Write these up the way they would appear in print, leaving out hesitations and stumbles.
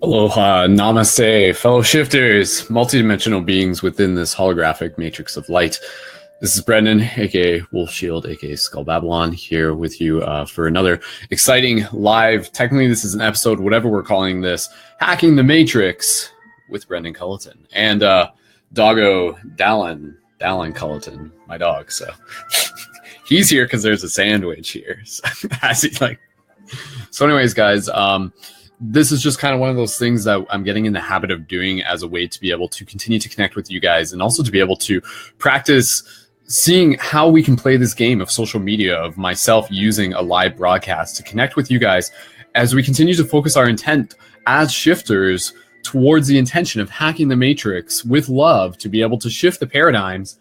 Aloha, namaste, fellow shifters, multidimensional beings within this holographic matrix of light. This is Brendon, aka Wolf Shield, aka Skull Babylon, here with you for another exciting live. Technically, this is an episode, whatever we're calling this, Hacking the Matrix with Brendon Culliton and doggo Dallin Culliton, my dog. So he's here because there's a sandwich here. So anyways, guys, this is just kind of one of those things that I'm getting in the habit of doing as a way to be able to continue to connect with you guys and also to be able to practice seeing how we can play this game of social media, of myself using a live broadcast to connect with you guys as we continue to focus our intent as shifters towards the intention of hacking the matrix with love to be able to shift the paradigms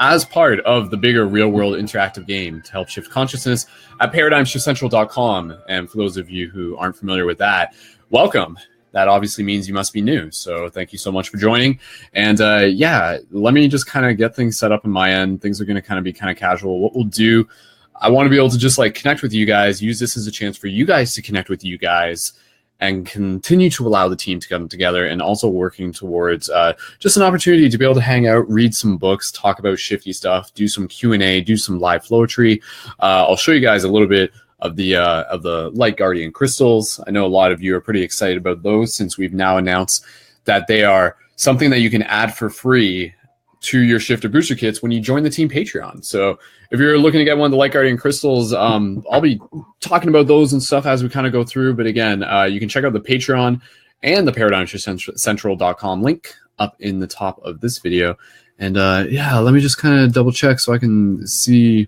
as part of the bigger real-world interactive game to help shift consciousness at paradigmshiftcentral.com. And for those of you who aren't familiar with that, welcome. That obviously means you must be new. So thank you so much for joining. And yeah, let me just kind of get things set up on my end. Things are going to kind of be kind of casual. What we'll do, I want to be able to just like connect with you guys, use this as a chance for you guys to connect with you guys, and continue to allow the team to come together, and also working towards just an opportunity to be able to hang out, read some books, talk about shifty stuff, do some Q&A, do some live flowetry. I'll show you guys a little bit of the Light Guardian crystals. I know a lot of you are pretty excited about those since we've now announced that they are something that you can add for free to your Shifter Booster Kits when you join the team Patreon. So if you're looking to get one of the Light Guardian crystals, I'll be talking about those and stuff as we kind of go through. But again, you can check out the Patreon and the ParadigmShiftCentral.com link up in the top of this video. And yeah, let me just kind of double check so I can see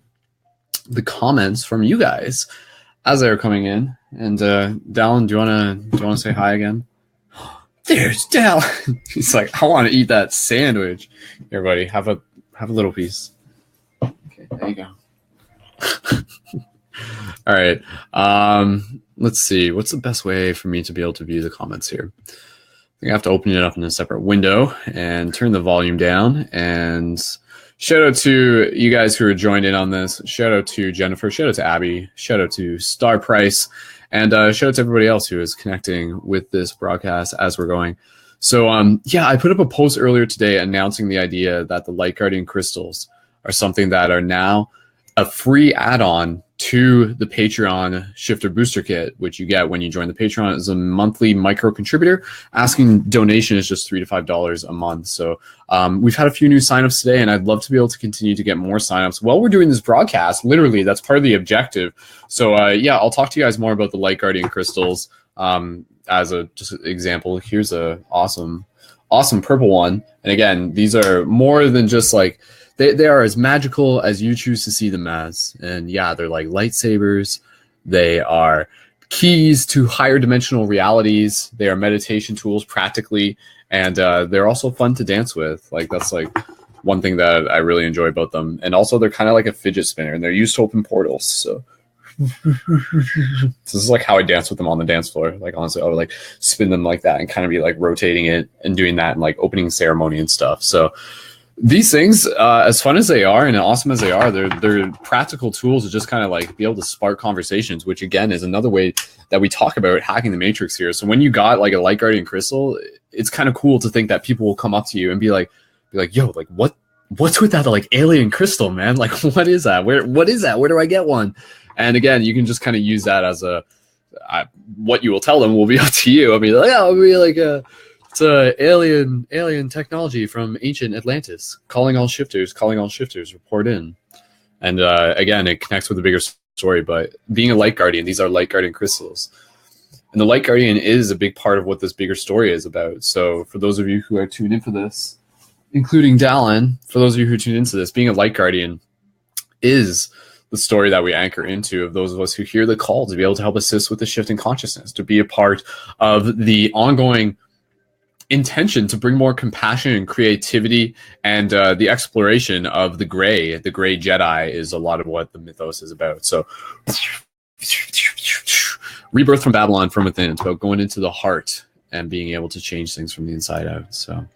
the comments from you guys as they're coming in. And Dallin, do you wanna say hi again? There's Dallin. He's like, I want to eat that sandwich. Here, buddy, have a little piece. Okay, there you go. All right. Let's see. What's the best way for me to be able to view the comments here? I think I have to open it up in a separate window and turn the volume down. And shout out to you guys who are joined in on this. Shout out to Jennifer. Shout out to Abby. Shout out to Star Price. And shout out to everybody else who is connecting with this broadcast as we're going. So yeah, I put up a post earlier today announcing the idea that the Light Guardian crystals are something that are now a free add-on to the Patreon Shifter Booster Kit, which you get when you join the Patreon as a monthly micro contributor. Asking donation is just $3 to $5 a month. So we've had a few new signups today, and I'd love to be able to continue to get more signups while we're doing this broadcast. Literally, that's part of the objective. So yeah, I'll talk to you guys more about the Light Guardian crystals as a just an example. Here's a awesome purple one. And again, these are more than just like, they are as magical as you choose to see them as. And yeah, they're like lightsabers. They are keys to higher dimensional realities. They are meditation tools practically. And they're also fun to dance with. Like, that's like one thing that I really enjoy about them. And also they're kind of like a fidget spinner, and they're used to open portals. So this is like how I dance with them on the dance floor. Like, honestly, I would like spin them like that and kind of be like rotating it and doing that and like opening ceremony and stuff. So these things, as fun as they are and awesome as they are, they're practical tools to just kind of like be able to spark conversations, which again is another way that we talk about hacking the matrix here. So when you got like a Light Guardian crystal, it's kind of cool to think that people will come up to you and be like, yo, like what's with that like alien crystal, man? Like, what is that? What is that? Where do I get one? And again, you can just kind of use that as what you will tell them will be up to you. I'll be like, yeah, it'll be like it's a alien technology from ancient Atlantis. Calling all shifters, report in. And again, it connects with the bigger story. But being a Light Guardian, these are Light Guardian crystals. And the Light Guardian is a big part of what this bigger story is about. So for those of you who are tuned in for this, including Dallin, for those of you who tuned into this, being a Light Guardian is the story that we anchor into of those of us who hear the call to be able to help assist with the shift in consciousness, to be a part of the ongoing intention to bring more compassion and creativity and the exploration of the gray Jedi is a lot of what the mythos is about. So rebirth from Babylon from within. It's about going into the heart and being able to change things from the inside out. So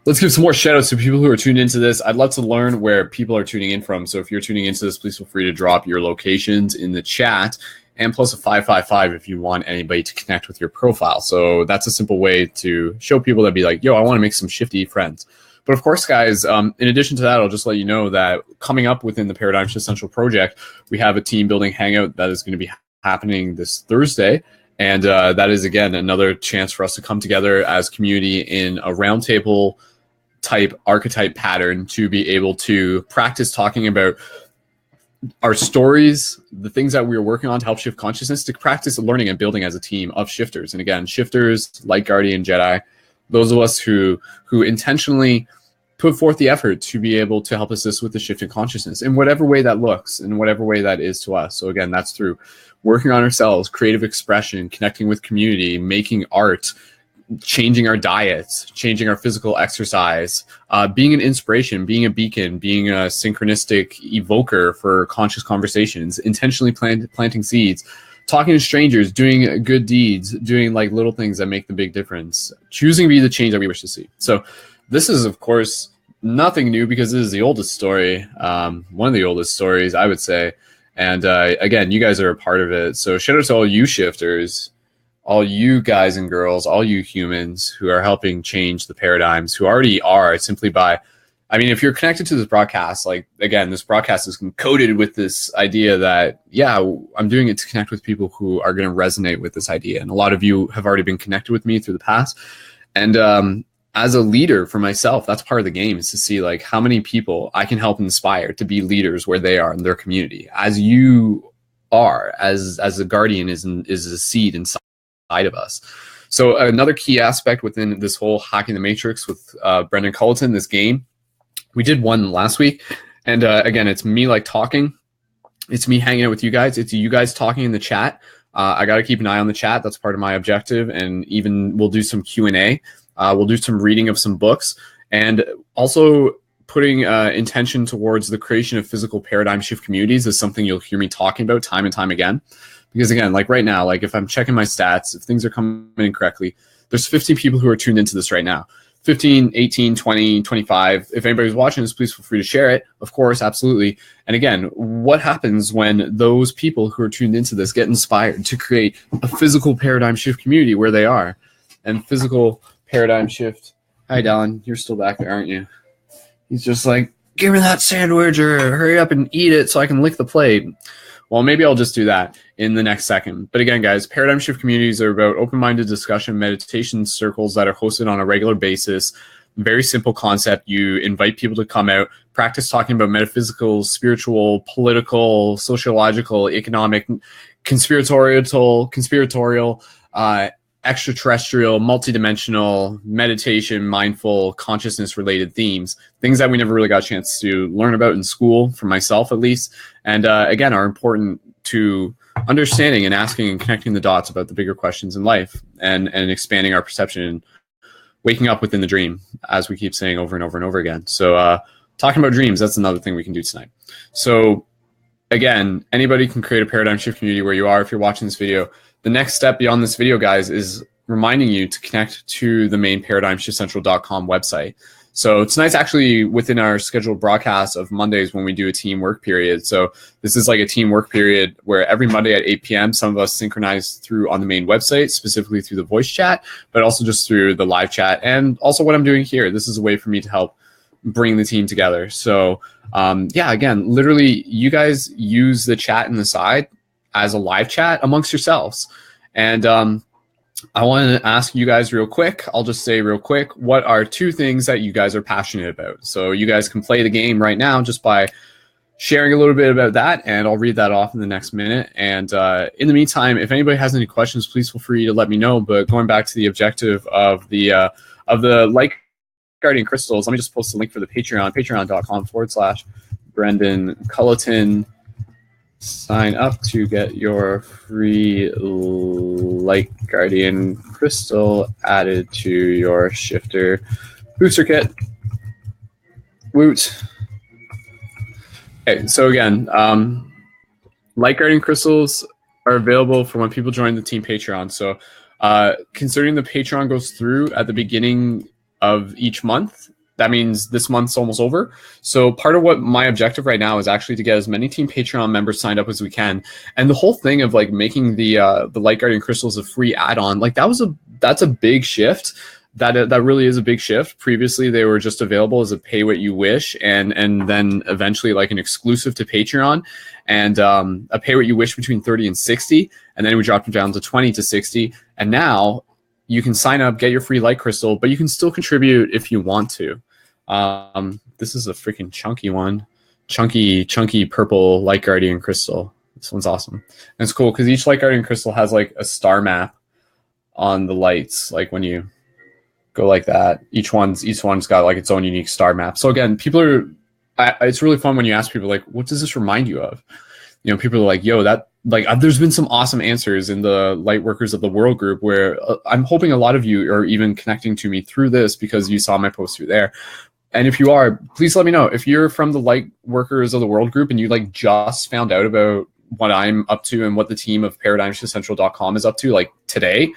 let's give some more shout outs to people who are tuned into this. I'd love to learn where people are tuning in from. So if you're tuning into this, please feel free to drop your locations in the chat. and plus a 555 if you want anybody to connect with your profile. So that's a simple way to show people that be like, yo, I want to make some shifty friends. But of course, guys, in addition to that, I'll just let you know that coming up within the Paradigm Shift Central project, we have a team building hangout that is going to be happening this Thursday. And that is, again, another chance for us to come together as community in a roundtable type archetype pattern to be able to practice talking about our stories, the things that we are working on to help shift consciousness, to practice learning and building as a team of shifters. And again, shifters, light guardian, Jedi, those of us who intentionally put forth the effort to be able to help assist with the shift in consciousness in whatever way that looks, in whatever way that is to us. So again, that's through working on ourselves, creative expression, connecting with community, making art, changing our diets, changing our physical exercise, being an inspiration, being a beacon, being a synchronistic evoker for conscious conversations, intentionally planting seeds, talking to strangers, doing good deeds, doing like little things that make the big difference, choosing to be the change that we wish to see. So this is, of course, nothing new because this is the oldest story, one of the oldest stories, I would say. And again, you guys are a part of it. So shout out to all you shifters, all you guys and girls, all you humans who are helping change the paradigms, who already are simply by, I mean, if you're connected to this broadcast, like, again, this broadcast is encoded with this idea that, yeah, I'm doing it to connect with people who are going to resonate with this idea. And a lot of you have already been connected with me through the past. And as a leader for myself, that's part of the game, is to see like how many people I can help inspire to be leaders where they are in their community, as you are, as a guardian is a seed inside of us. So another key aspect within this whole hacking the matrix with Brendon Culliton, this game, we did one last week. And again, it's me like talking. It's me hanging out with you guys. It's you guys talking in the chat. I got to keep an eye on the chat. That's part of my objective. And even we'll do some Q&A. We'll do some reading of some books, and also putting intention towards the creation of physical paradigm shift communities is something you'll hear me talking about time and time again. Because again, like right now, like if I'm checking my stats, if things are coming in correctly, there's 15 people who are tuned into this right now. 15, 18, 20, 25. If anybody's watching this, please feel free to share it. Of course, absolutely. And again, what happens when those people who are tuned into this get inspired to create a physical paradigm shift community where they are? And physical paradigm shift. Hi, Dallin. You're still back there, aren't you? He's just like, give me that sandwich or hurry up and eat it so I can lick the plate. Well, maybe I'll just do that in the next second. But again, guys, paradigm shift communities are about open-minded discussion, meditation circles that are hosted on a regular basis. Very simple concept. You invite people to come out, practice talking about metaphysical, spiritual, political, sociological, economic, conspiratorial, extraterrestrial, multidimensional, meditation, mindful, consciousness-related themes, things that we never really got a chance to learn about in school, for myself at least, and again, are important to understanding and asking and connecting the dots about the bigger questions in life, and expanding our perception and waking up within the dream, as we keep saying over and over and over again. So talking about dreams, that's another thing we can do tonight. So again, anybody can create a paradigm shift community where you are. If you're watching this video, the next step beyond this video, guys, is reminding you to connect to the main paradigmshiftcentral.com website. So tonight's actually within our scheduled broadcast of Mondays when we do a team work period. So this is like a team work period where every Monday at 8 p.m., some of us synchronize through on the main website, specifically through the voice chat, but also just through the live chat. And also what I'm doing here, this is a way for me to help bring the team together. So yeah, again, literally you guys use the chat in the side as a live chat amongst yourselves. And I want to ask you guys real quick, I'll just say real quick, what are two things that you guys are passionate about? So you guys can play the game right now just by sharing a little bit about that, and I'll read that off in the next minute. And in the meantime, if anybody has any questions, please feel free to let me know. But going back to the objective of the Light Guardian crystals, let me just post a link for the Patreon, patreon.com/Brendon Culliton. Sign up to get your free Light Guardian crystal added to your shifter booster kit. Woot. Okay, so again, Light Guardian crystals are available for when people join the team Patreon. So considering the Patreon goes through at the beginning of each month, that means this month's almost over. So part of what my objective right now is actually to get as many Team Patreon members signed up as we can. And the whole thing of like making the Light Guardian crystals a free add-on, like that's a big shift. That really is a big shift. Previously, they were just available as a pay what you wish, and then eventually like an exclusive to Patreon, and a pay what you wish between 30 and 60, and then we dropped them down to 20 to 60, and now you can sign up, get your free light crystal, but you can still contribute if you want to. This is a freaking chunky one, chunky purple Light Guardian crystal. This one's awesome. And it's cool because each Light Guardian crystal has like a star map on the lights, like when you go like that. Each one's got like its own unique star map. So again, it's really fun when you ask people like, what does this remind you of? You know, people are like, yo, that, like, there's been some awesome answers in the Light Workers of the World group where I'm hoping a lot of you are even connecting to me through this because you saw my post through there. And if you are, please let me know. If you're from the Light Workers of the World group and you like just found out about what I'm up to and what the team of ParadigmShiftCentral.com is up to like today,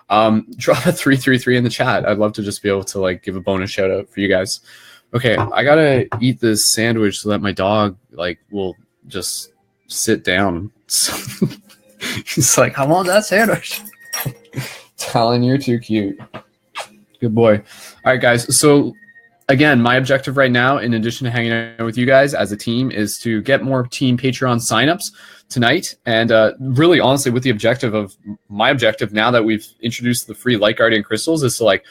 drop a 333 in the chat. I'd love to just be able to like give a bonus shout out for you guys. Okay, I gotta eat this sandwich so that my dog like will just sit down. He's like, I want that sandwich. Talon, you're too cute. Good boy. All right, guys. So again, my objective right now, in addition to hanging out with you guys as a team, is to get more Team Patreon signups tonight. And really, honestly, with the objective of my objective now that we've introduced the free Light Guardian crystals is to like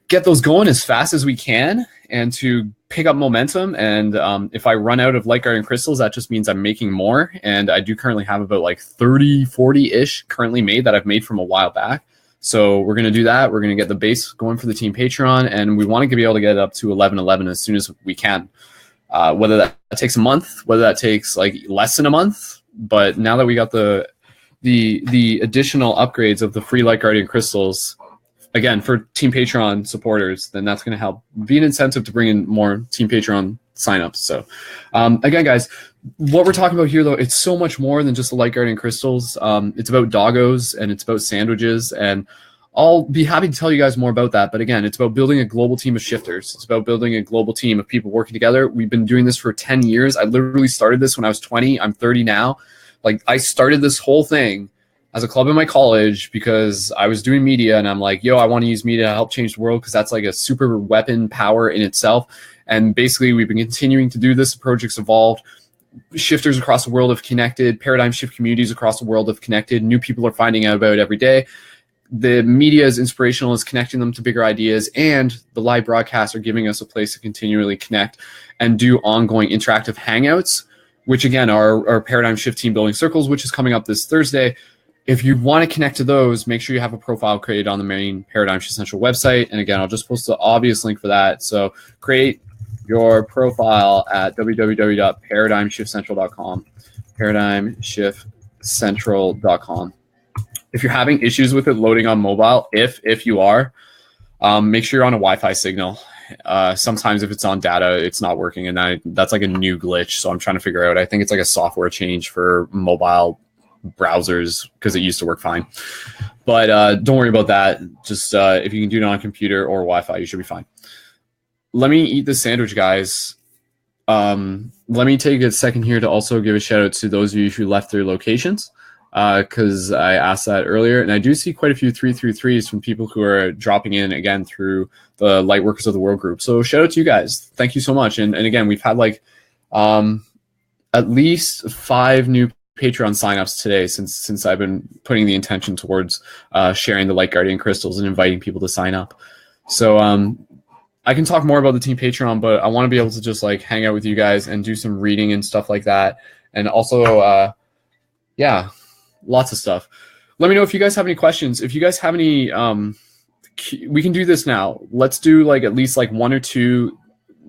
get those going as fast as we can and to pick up momentum. And if I run out of Light Guardian crystals, that just means I'm making more. And I do currently have about like 30, 40-ish currently made that I've made from a while back. So we're going to do that. We're going to get the base going for the Team Patreon, and we want to be able to get it up to 1111 as soon as we can. Whether that takes a month, whether that takes like less than a month, but now that we got the additional upgrades of the free Light Guardian crystals, again, for Team Patreon supporters, then that's going to help be an incentive to bring in more Team Patreon signups. So again, guys, what we're talking about here, though, it's so much more than just the Light Guardian crystals. It's about doggos and it's about sandwiches, and I'll be happy to tell you guys more about that. But again, it's about building a global team of shifters. It's about building a global team of people working together. We've been doing this for 10 years. I literally started this when I was 20. I'm 30 now. Like, I started this whole thing as a club in my college because I was doing media, and I'm like, yo, I want to use media to help change the world because that's like a super weapon power in itself. And basically, we've been continuing to do this. The project's evolved. Shifters across the world have connected. Paradigm shift communities across the world have connected. New people are finding out about it every day. The media is inspirational, is connecting them to bigger ideas, and the live broadcasts are giving us a place to continually connect and do ongoing interactive hangouts, which again are our Paradigm Shift Team Building Circles, which is coming up this Thursday. If you want to connect to those, make sure you have a profile created on the main Paradigm Shift Central website. And again, I'll just post the obvious link for that. So create your profile at www.paradigmshiftcentral.com, paradigmshiftcentral.com. If you're having issues with it loading on mobile, if you are, make sure you're on a Wi-Fi signal. Sometimes if it's on data, it's not working, and that's like a new glitch. So I'm trying to figure out. I think it's like a software change for mobile browsers because it used to work fine. But don't worry about that. Just if you can do it on a computer or Wi-Fi, you should be fine. Let me eat this sandwich, guys. Let me take a second here to also give a shout out to those of you who left their locations, because I asked that earlier, and I do see quite a few 333s from people who are dropping in again through the Light Workers of the World group. So shout out to you guys. Thank you so much. And again, we've had like at least 5 new Patreon signups today since I've been putting the intention towards sharing the Light Guardian crystals and inviting people to sign up. So I can talk more about the Team Patreon, but I want to be able to just like hang out with you guys and do some reading and stuff like that. And also, yeah, lots of stuff. Let me know if you guys have any questions. If you guys have any, we can do this now. Let's do like at least like 1 or 2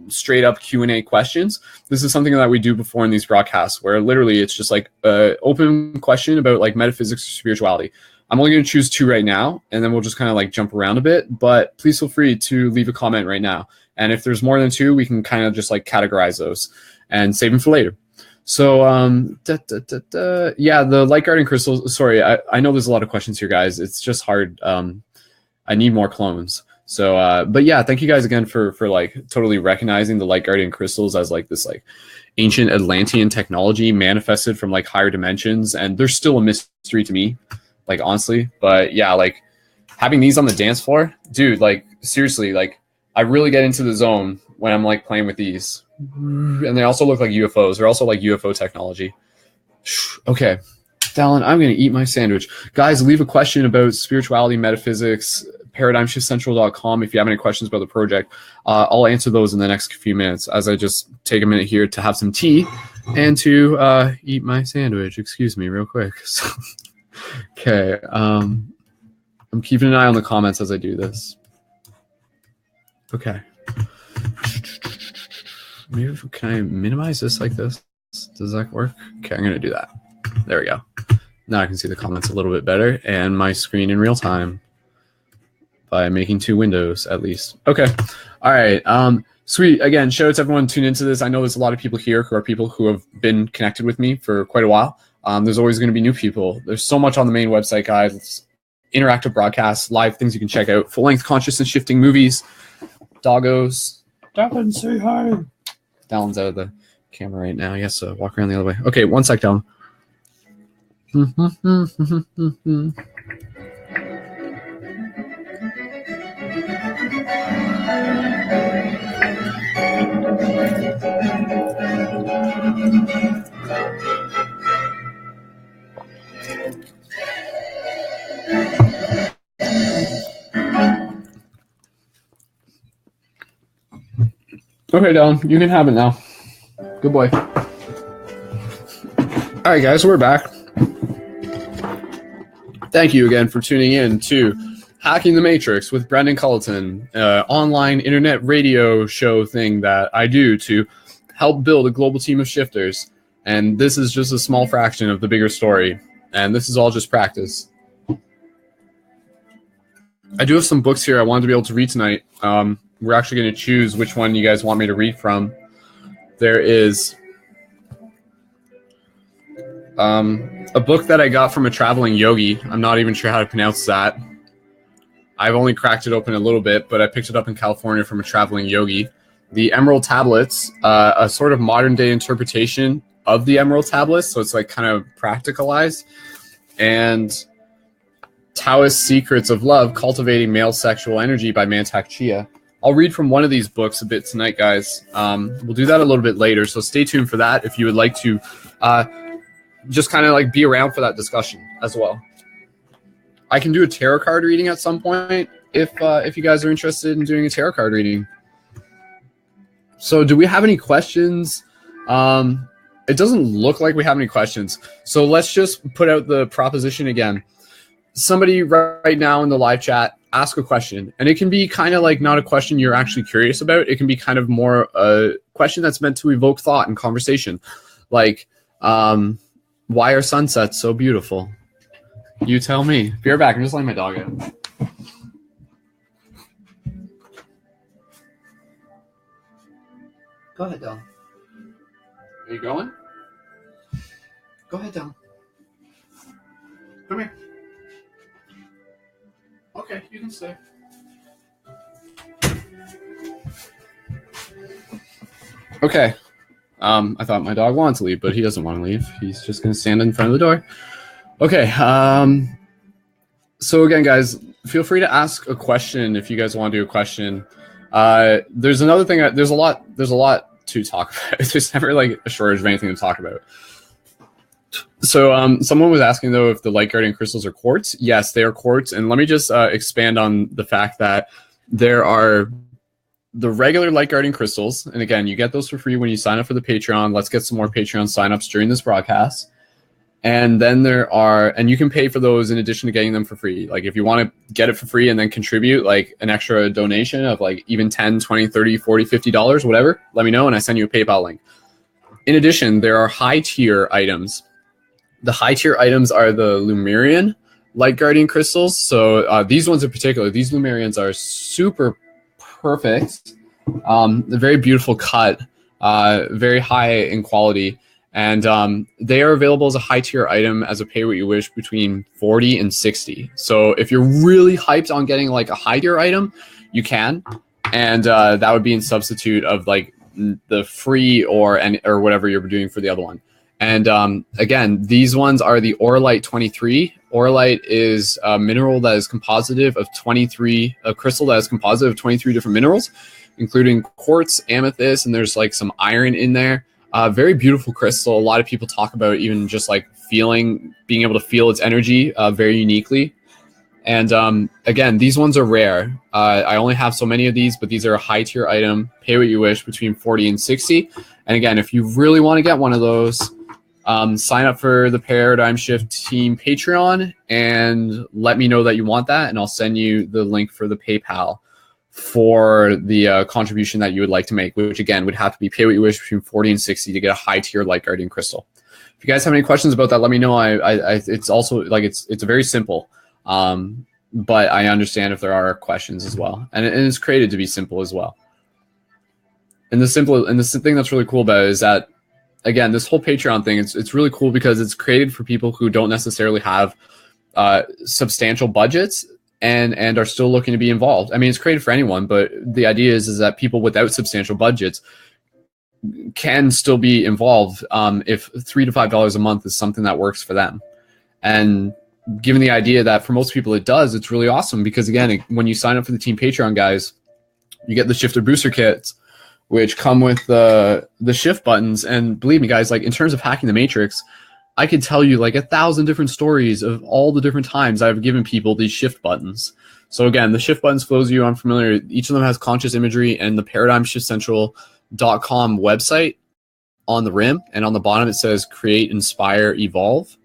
straight up Q&A questions. This is something that we do before in these broadcasts where literally it's just like an open question about like metaphysics or spirituality. I'm only going to choose 2 right now, and then we'll just kind of like jump around a bit, but please feel free to leave a comment right now. And if there's more than 2, we can kind of just like categorize those and save them for later. So, yeah, the Light Guardian crystals, sorry, I know there's a lot of questions here, guys. It's just hard. I need more clones. So, but yeah, thank you guys again for like totally recognizing the Light Guardian crystals as like this like ancient Atlantean technology manifested from like higher dimensions, and they're still a mystery to me, like honestly. But yeah, like having these on the dance floor, dude, like seriously, like I really get into the zone when I'm like playing with these, and they also look like UFOs. They're also like UFO technology. Okay, Dallin, I'm gonna eat my sandwich. Guys, leave a question about spirituality, metaphysics, paradigmshiftcentral.com if you have any questions about the project. I'll answer those in the next few minutes as I just take a minute here to have some tea and to eat my sandwich. Excuse me real quick. So, okay, I'm keeping an eye on the comments as I do this. Okay. Maybe can I minimize this like this? Does that work? Okay, I'm going to do that. There we go. Now I can see the comments a little bit better and my screen in real time by making 2 windows at least. Okay. All right. Sweet. Again, shout out to everyone tuned into this. I know there's a lot of people here who are people who have been connected with me for quite a while. There's always going to be new people. There's so much on the main website, guys. It's interactive broadcasts, live things you can check out, full-length consciousness shifting movies, doggos. Dallin, say hi. Dallin's out of the camera right now. He has to walk around the other way. Okay, one sec, Dallin. Okay, Dallin, you can have it now. Good boy. All right, guys, we're back. Thank you again for tuning in to Hacking the Matrix with Brendon Culliton, online internet radio show thing that I do to help build a global team of shifters. And this is just a small fraction of the bigger story. And this is all just practice. I do have some books here I wanted to be able to read tonight. We're actually going to choose which one you guys want me to read from. There is a book that I got from a traveling yogi. I'm not even sure how to pronounce that. I've only cracked it open a little bit, but I picked it up in California from a traveling yogi. The Emerald Tablets, a sort of modern day interpretation of the Emerald Tablets, so it's like kind of practicalized. And Taoist Secrets of Love, Cultivating Male Sexual Energy by Mantak Chia. I'll read from one of these books a bit tonight, guys. We'll do that a little bit later, so stay tuned for that if you would like to just kind of like be around for that discussion as well. I can do a tarot card reading at some point if you guys are interested in doing a tarot card reading. So do we have any questions? It doesn't look like we have any questions. So let's just put out the proposition again. Somebody right now in the live chat, ask a question. And it can be kind of like not a question you're actually curious about. It can be kind of more a question that's meant to evoke thought and conversation. Like, why are sunsets so beautiful? You tell me. Be right back. I'm just letting my dog out. Go ahead, Del. Are you going? Go ahead, Del. Come here. Okay, you can stay. Okay. I thought my dog wanted to leave, but he doesn't want to leave. He's just going to stand in front of the door. Okay. So again, guys, feel free to ask a question if you guys want to do a question. There's another thing. There's a lot to talk about. There's never like a shortage of anything to talk about. So someone was asking, though, if the Light Guardian crystals are quartz. Yes, they are quartz. And let me just expand on the fact that there are the regular Light Guardian crystals. And again, you get those for free when you sign up for the Patreon. Let's get some more Patreon signups during this broadcast. And then there are, and you can pay for those in addition to getting them for free. Like if you want to get it for free and then contribute like an extra donation of like even 10, 20, 30, 40, $50, whatever, let me know and I send you a PayPal link. In addition, there are high tier items. The high tier items are the Lemurian Light Guardian crystals. So these ones in particular, these Lemurians are super perfect. They're very beautiful cut, very high in quality. And they are available as a high tier item as a pay what you wish between 40 and 60. So if you're really hyped on getting like a high tier item, you can. And that would be in substitute of like the free or whatever you're doing for the other one. And again, these ones are the Auralite 23. Auralite is a mineral that is compositive of 23, a crystal that is compositive of 23 different minerals, including quartz, amethyst, and there's like some iron in there. Very beautiful crystal. A lot of people talk about even just like being able to feel its energy very uniquely. And again, these ones are rare. I only have so many of these, but these are a high tier item. Pay what you wish between 40 and 60. And again, if you really want to get one of those, sign up for the Paradigm Shift Team Patreon and let me know that you want that, and I'll send you the link for the PayPal for the contribution that you would like to make, which again would have to be pay what you wish between 40 and 60 to get a high tier Light Guardian crystal. If you guys have any questions about that, let me know. It's also like it's very simple, but I understand if there are questions as well, and it's created to be simple as well. And the thing that's really cool about it is that, again, this whole Patreon thing, it's really cool because it's created for people who don't necessarily have substantial budgets and are still looking to be involved. I mean, it's created for anyone, but the idea is that people without substantial budgets can still be involved if $3 to $5 a month is something that works for them. And given the idea that for most people it does, it's really awesome because, again, when you sign up for the Team Patreon, guys, you get the Shifter Booster Kits, which come with the shift buttons. And believe me, guys, like in terms of hacking the Matrix, I could tell you like 1,000 different stories of all the different times I've given people these shift buttons. So again, the shift buttons, for those of you unfamiliar, each of them has conscious imagery and the ParadigmShiftCentral.com website on the rim. And on the bottom, it says create, inspire, evolve.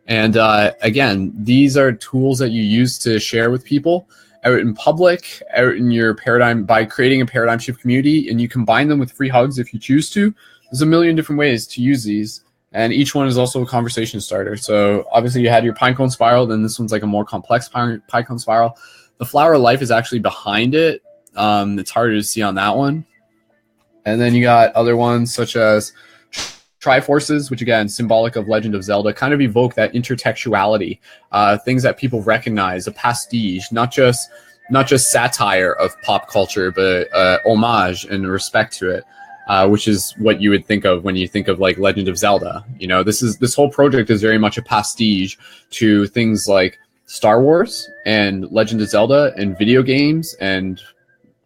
And again, these are tools that you use to share with people out in public, out in your paradigm, by creating a paradigm shift community, and you combine them with free hugs if you choose to. There's a million different ways to use these, and each one is also a conversation starter. So obviously you had your pinecone spiral, then this one's like a more complex pinecone spiral. The flower of life is actually behind it. It's harder to see on that one. And then you got other ones such as Triforces, which again, symbolic of Legend of Zelda, kind of evoke that intertextuality, things that people recognize, a pastiche, not just satire of pop culture, but homage and respect to it, which is what you would think of when you think of like Legend of Zelda. You know, this whole project is very much a pastiche to things like Star Wars and Legend of Zelda and video games and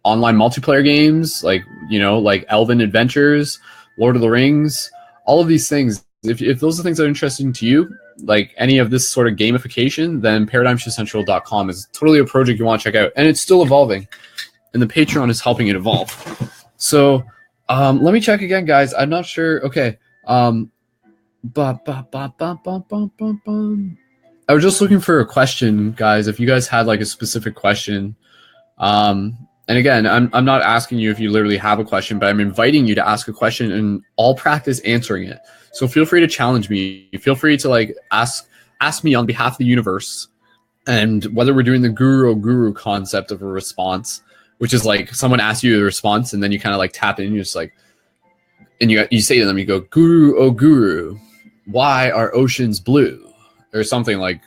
online multiplayer games, like, you know, like Elven Adventures, Lord of the Rings. All of these things, if those are things that are interesting to you, like any of this sort of gamification, then ParadigmShiftCentral.com is totally a project you want to check out. And it's still evolving. And the Patreon is helping it evolve. So let me check again, guys. I'm not sure. Okay. I was just looking for a question, guys. If you guys had like a specific question. And again, I'm not asking you if you literally have a question, but I'm inviting you to ask a question and I'll practice answering it. So feel free to challenge me. Feel free to like ask me on behalf of the universe. And whether we're doing the guru concept of a response, which is like someone asks you a response and then you kind of like tap in and you're just like, and you say to them, you go, Guru, oh guru, why are oceans blue? Or something like,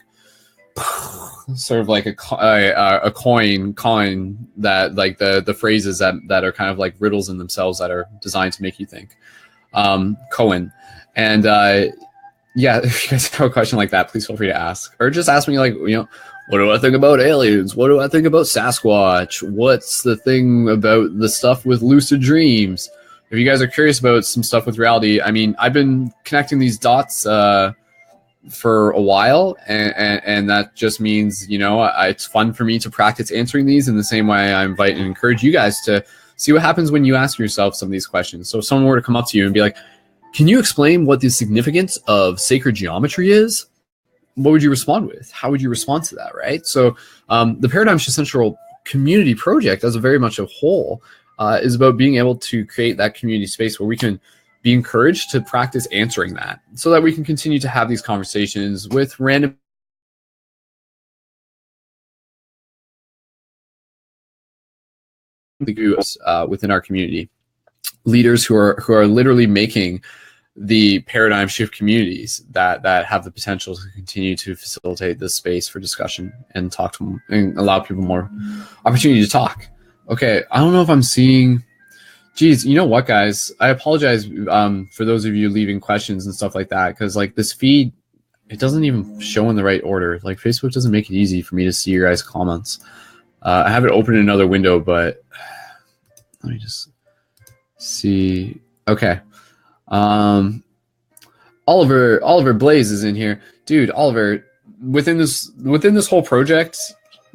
sort of like a coin that like the phrases that are kind of like riddles in themselves that are designed to make you think. Cohen. And yeah, if you guys have a question like that, please feel free to ask. Or just ask me like, you know, what do I think about aliens? What do I think about Sasquatch? What's the thing about the stuff with lucid dreams? If you guys are curious about some stuff with reality, I mean, I've been connecting these dots for a while, and that just means, you know, it's fun for me to practice answering these in the same way I invite and encourage you guys to see what happens when you ask yourself some of these questions. So if someone were to come up to you and be like, can you explain what the significance of sacred geometry is? What would you respond with? How would you respond to that, right? So the Paradigm Shift Central community project as a very much a whole is about being able to create that community space where we can be encouraged to practice answering that so that we can continue to have these conversations with random within our community, leaders who are literally making the paradigm shift communities that have the potential to continue to facilitate this space for discussion and talk to them and allow people more opportunity to talk. Okay, I don't know if I'm seeing. Geez, you know what, guys? I apologize for those of you leaving questions and stuff like that, because like this feed, it doesn't even show in the right order. Like Facebook doesn't make it easy for me to see your guys' comments. I have it open in another window, but let me just see. Okay. Oliver Blaze is in here. Dude, Oliver, within this whole project,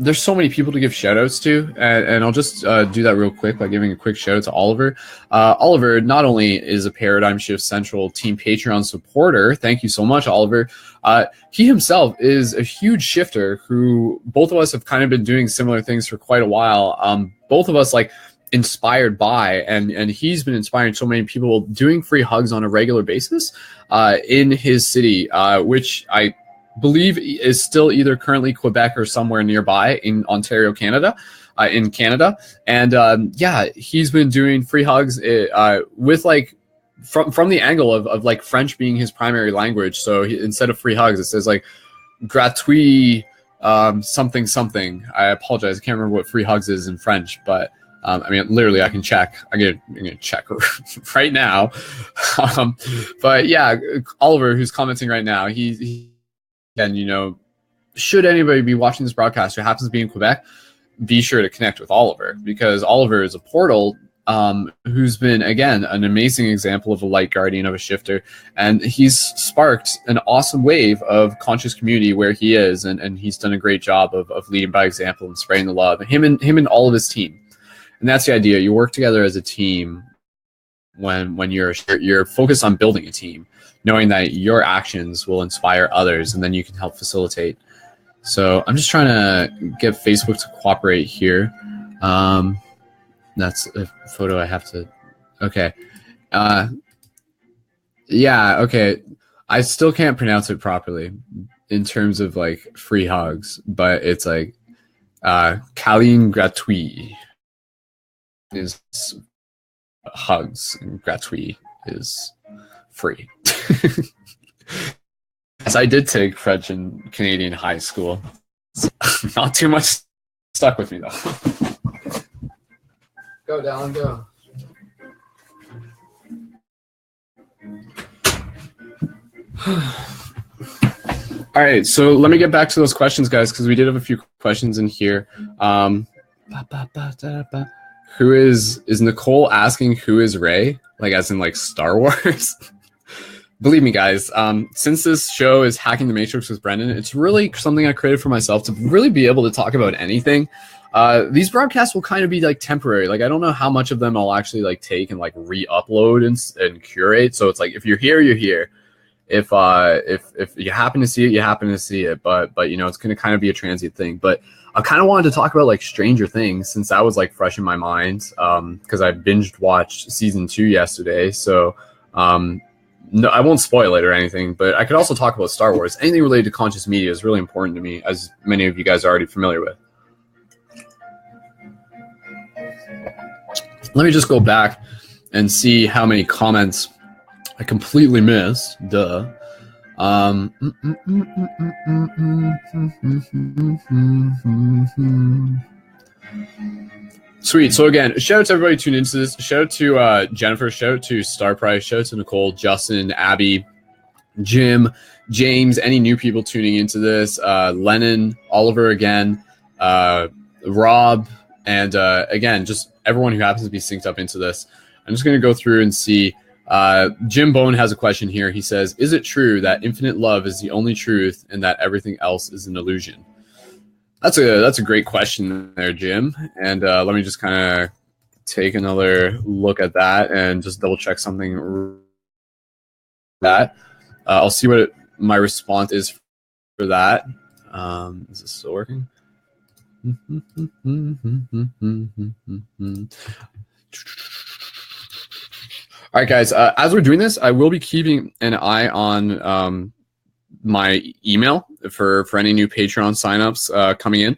there's so many people to give shout outs to, and I'll just do that real quick by giving a quick shout out to Oliver. Oliver not only is a Paradigm Shift Central Team Patreon supporter, thank you so much, Oliver. He himself is a huge shifter who both of us have kind of been doing similar things for quite a while. Both of us like inspired by, and he's been inspiring so many people doing free hugs on a regular basis in his city, which I believe is still either currently Quebec or somewhere nearby in Ontario, Canada, and yeah, he's been doing free hugs with like from the angle of like French being his primary language. So instead of free hugs, it says like gratuit something something. I apologize, I can't remember what free hugs is in French, but I mean, literally, I can check. I'm gonna check right now. But yeah, Oliver, who's commenting right now, he and you know, should anybody be watching this broadcast who happens to be in Quebec, be sure to connect with Oliver, because Oliver is a portal who's been, again, an amazing example of a light guardian of a shifter, and he's sparked an awesome wave of conscious community where he is, and he's done a great job of leading by example and spreading the love. Him and all of his team, and that's the idea. You work together as a team when you're focused on building a team, knowing that your actions will inspire others, and then you can help facilitate. So I'm just trying to get Facebook to cooperate here. That's a photo I have to. Okay. Yeah. Okay. I still can't pronounce it properly in terms of like free hugs, but it's like câlin gratuit is hugs, and gratuit is free. Yes, I did take French in Canadian high school. Not too much stuck with me though. Go down, go. All right, so let me get back to those questions, guys, because we did have a few questions in here. Who is Nicole asking who is Rey? Like as in like Star Wars? Believe me, guys, since this show is Hacking the Matrix with Brendon, it's really something I created for myself to really be able to talk about anything. These broadcasts will kind of be like temporary. Like I don't know how much of them I'll actually like take and like re-upload and curate. So it's like if you're here, you're here. If you happen to see it, you happen to see it. But you know, it's gonna kind of be a transient thing. But I kind of wanted to talk about like Stranger Things since that was like fresh in my mind. Because I binged watched season 2 yesterday. So no, I won't spoil it or anything, but I could also talk about Star Wars. Anything related to conscious media is really important to me, as many of you guys are already familiar with. Let me just go back and see how many comments I completely missed. Duh. Sweet. So again, shout out to everybody tuning into this. Shout out to Jennifer. Shout out to Star Price. Shout out to Nicole, Justin, Abby, Jim, James, any new people tuning into this. Lennon, Oliver again, Rob, and again, just everyone who happens to be synced up into this. I'm just going to go through and see. Jim Bone has a question here. He says, is it true that infinite love is the only truth and that everything else is an illusion? That's a great question there, Jim. And let me just kind of take another look at that and just double check something. I'll see what my response is for that. Is this still working? All right, guys. As we're doing this, I will be keeping an eye on my email for any new Patreon signups coming in.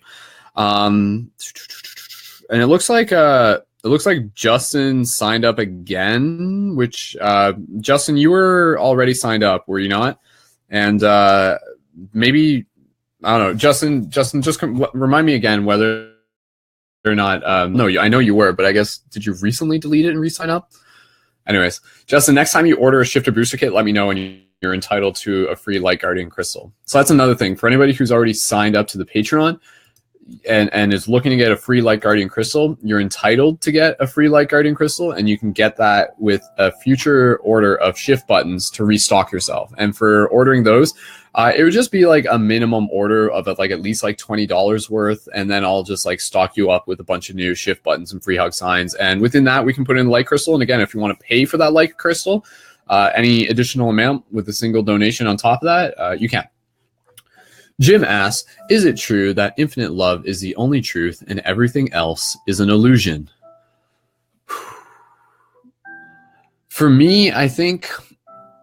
And it looks like it looks like Justin signed up again, which Justin, you were already signed up, were you not? And maybe, I don't know, Justin, just remind me again whether or not, no, I know you were, but I guess, did you recently delete it and re-sign up? Anyways, Justin, next time you order a Shifter Booster Kit, let me know, and you're entitled to a free Light Guardian Crystal. So that's another thing. For anybody who's already signed up to the Patreon and is looking to get a free Light Guardian Crystal, you're entitled to get a free Light Guardian Crystal, and you can get that with a future order of shift buttons to restock yourself. And for ordering those, it would just be like a minimum order of like at least like $20 worth, and then I'll just like stock you up with a bunch of new shift buttons and free hug signs. And within that, we can put in Light Crystal. And again, if you want to pay for that Light Crystal, any additional amount with a single donation on top of that, you can. Jim asks, is it true that infinite love is the only truth and everything else is an illusion? For me, I think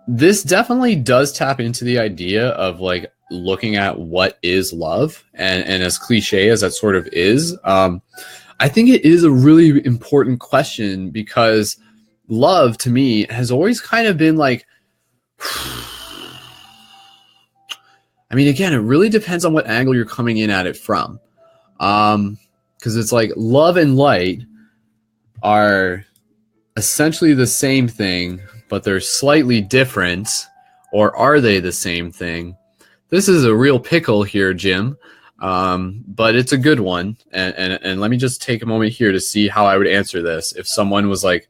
this definitely does tap into the idea of like looking at what is love, and as cliche as that sort of is, I think it is a really important question, because love to me has always kind of been like, I mean, again, it really depends on what angle you're coming in at it from. Because it's like love and light are essentially the same thing, but they're slightly different. Or are they the same thing? This is a real pickle here, Jim. But it's a good one. And let me just take a moment here to see how I would answer this. If someone was like,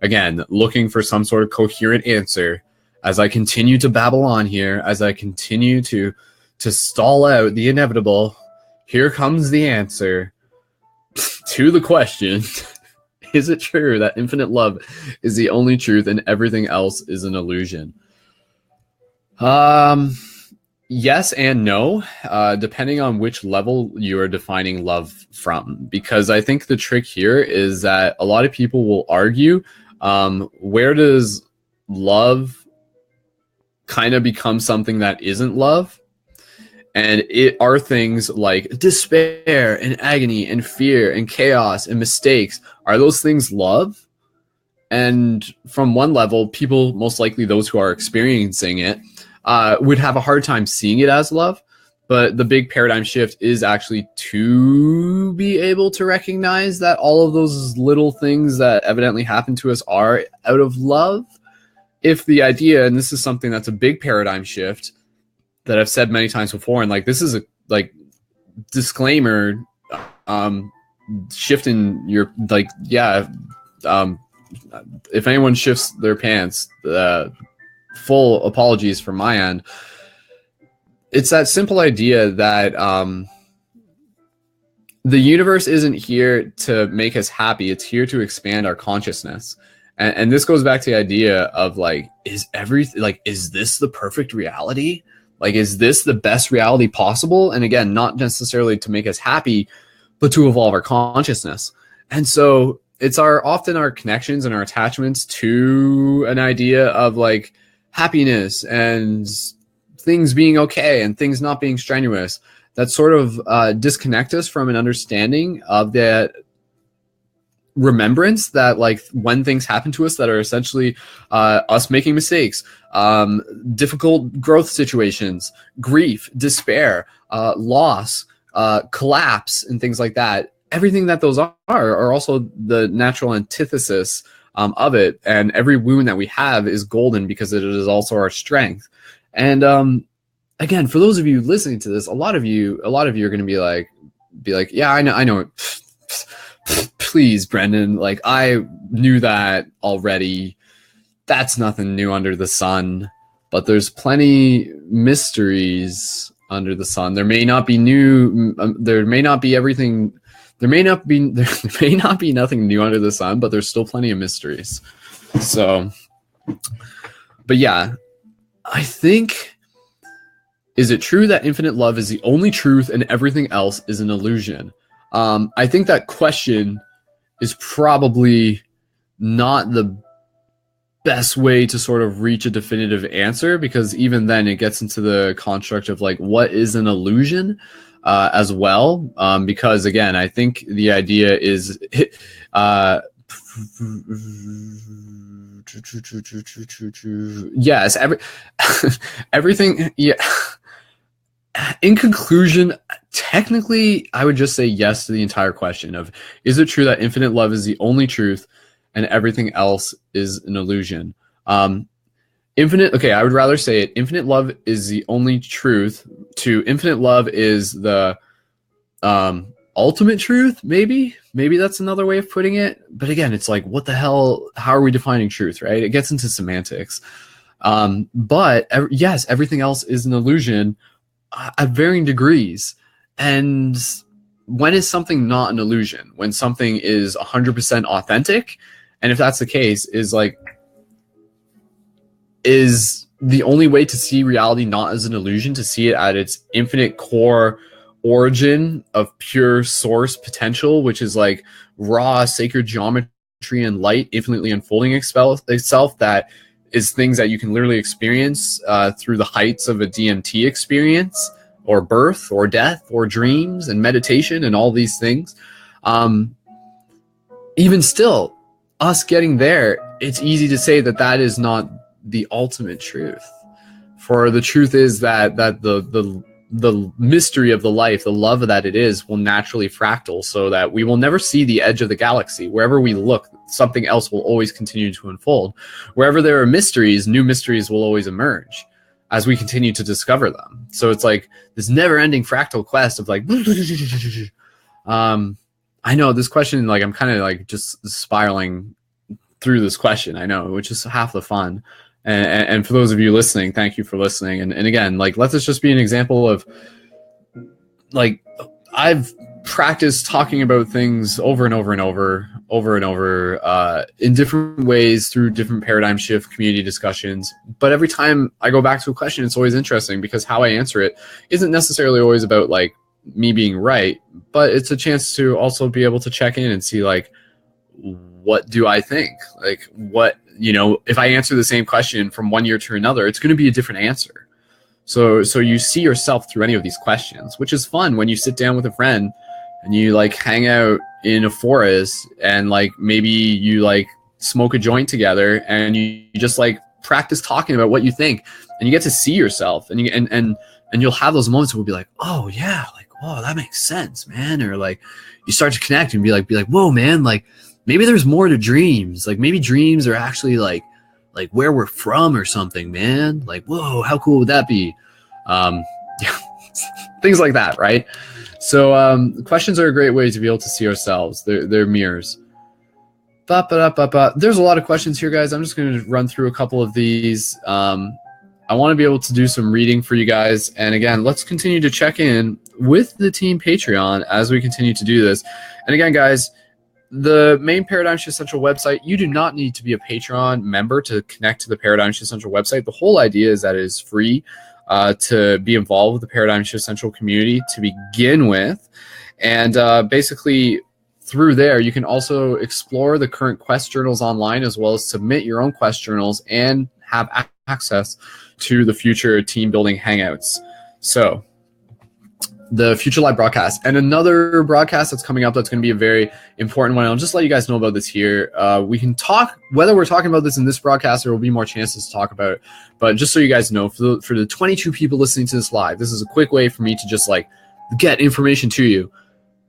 again, looking for some sort of coherent answer, as I continue to babble on here, as I continue to stall out the inevitable, here comes the answer to the question. Is it true that infinite love is the only truth and everything else is an illusion? Yes and no, depending on which level you are defining love from. Because I think the trick here is that a lot of people will argue, where does love kind of become something that isn't love? And it are things like despair and agony and fear and chaos and mistakes. Are those things love? And from one level, people, most likely those who are experiencing it, would have a hard time seeing it as love. But the big paradigm shift is actually to be able to recognize that all of those little things that evidently happen to us are out of love. If the idea, and this is something that's a big paradigm shift that I've said many times before, and like this is a like disclaimer, shifting your like, yeah, if anyone shifts their pants, full apologies from my end. It's that simple idea that the universe isn't here to make us happy. It's here to expand our consciousness. And this goes back to the idea of like, is this the perfect reality? Like, is this the best reality possible? And again, not necessarily to make us happy, but to evolve our consciousness. And so it's often our connections and our attachments to an idea of like happiness and things being okay and things not being strenuous that sort of disconnect us from an understanding of that remembrance that like when things happen to us that are essentially us making mistakes, difficult growth situations, grief, despair, loss, collapse, and things like that. Everything that those are also the natural antithesis of it. And every wound that we have is golden because it is also our strength. And again, for those of you listening to this, a lot of you are going to be like, yeah, I know. Please, Brendon, like I knew that already. That's nothing new under the sun. But there's plenty mysteries under the sun. There may not be new. There may not be everything. There may not be nothing new under the sun, but there's still plenty of mysteries. So, but yeah, I think, is it true that infinite love is the only truth and everything else is an illusion? I think that question is probably not the best way to sort of reach a definitive answer, because even then it gets into the construct of like, what is an illusion as well? Because again, I think the idea is Yes, everything. Yeah. In conclusion, technically, I would just say yes to the entire question of, is it true that infinite love is the only truth and everything else is an illusion? Okay, I would rather say it. Infinite love is the only truth to infinite love is the ultimate truth, maybe that's another way of putting it. But again, it's like, what the hell, how are we defining truth, right? It gets into semantics. But yes, everything else is an illusion at varying degrees. And when is something not an illusion? When something is 100% authentic? And if that's the case, is the only way to see reality not as an illusion, to see it at its infinite core origin of pure source potential, which is like raw sacred geometry and light infinitely unfolding itself, that is things that you can literally experience through the heights of a DMT experience, or birth or death or dreams and meditation and all these things. Even still, us getting there, it's easy to say that that is not the ultimate truth. For the truth is that the mystery of the life, the love that it is, will naturally fractal, so that we will never see the edge of the galaxy. Wherever we look, something else will always continue to unfold. Wherever there are mysteries, new mysteries will always emerge as we continue to discover them. So it's like this never-ending fractal quest of like, I know this question, like I'm kind of like just spiraling through this question, I know, which is half the fun. And for those of you listening, thank you for listening. And again, like, let this just be an example of, like, I've practiced talking about things over and over and over in different ways through different paradigm shift community discussions. But every time I go back to a question, it's always interesting, because how I answer it isn't necessarily always about like me being right, but it's a chance to also be able to check in and see, like, what do I think? Like, what, you know, if I answer the same question from one year to another, it's going to be a different answer. So you see yourself through any of these questions, which is fun when you sit down with a friend and you like hang out in a forest, and like maybe you like smoke a joint together, and you just like practice talking about what you think, and you get to see yourself, and you'll have those moments where we'll be like, oh yeah, like, whoa, that makes sense, man. Or like you start to connect and be like, whoa, man, like maybe there's more to dreams. Like maybe dreams are actually like where we're from or something, man. Like, whoa, how cool would that be? Yeah, things like that, right? So questions are a great way to be able to see ourselves. They're mirrors. There's a lot of questions here, guys. I'm just going to run through a couple of these. I want to be able to do some reading for you guys. And again, let's continue to check in with the Team Patreon as we continue to do this. And again, guys, the main Paradigm Shift Central website, you do not need to be a Patreon member to connect to the Paradigm Shift Central website. The whole idea is that it is free to be involved with the Paradigm Shift Central community to begin with. And basically through there, you can also explore the current quest journals online, as well as submit your own quest journals and have access to the future team building hangouts. So the future live broadcast, and another broadcast that's coming up that's going to be a very important one. I'll just let you guys know about this here. We can talk, whether we're talking about this in this broadcast, there will be more chances to talk about it. But just so you guys know, for the 22 people listening to this live, this is a quick way for me to just like get information to you.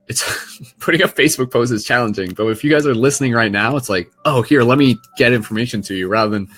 It's putting up Facebook posts is challenging, but if you guys are listening right now, it's like, oh, here, let me get information to you, rather than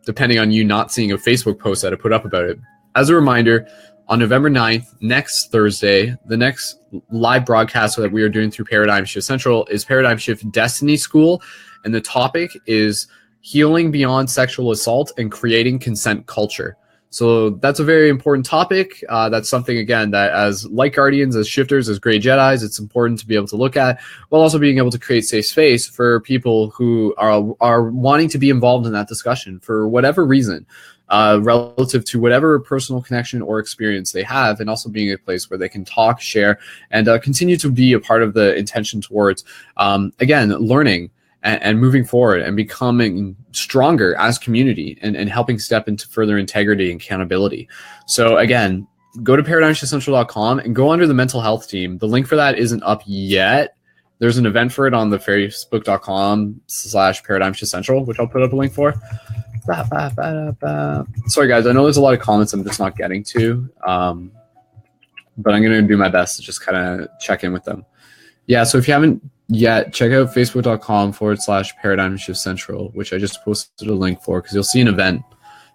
depending on you not seeing a Facebook post that I put up about it. As a reminder, on November 9th, next Thursday, the next live broadcast that we are doing through Paradigm Shift Central is Paradigm Shift Destiny School, and the topic is healing beyond sexual assault and creating consent culture. So that's a very important topic. That's something, again, that as light guardians, as shifters, as gray Jedis, it's important to be able to look at, while also being able to create safe space for people who are wanting to be involved in that discussion for whatever reason, relative to whatever personal connection or experience they have, and also being a place where they can talk, share, and continue to be a part of the intention towards, again, learning and moving forward and becoming stronger as community, and helping step into further integrity and accountability. So again, go to paradigmshiftcentral.com and go under the mental health team. The link for that isn't up yet. there's an event for it on the facebook.com/paradigm-central, which I'll put up a link for. Sorry guys, I know there's a lot of comments I'm just not getting to, but I'm gonna do my best to just kind of check in with them. Yeah, so if you haven't yet, check out facebook.com/paradigm-central, which I just posted a link for, because you'll see an event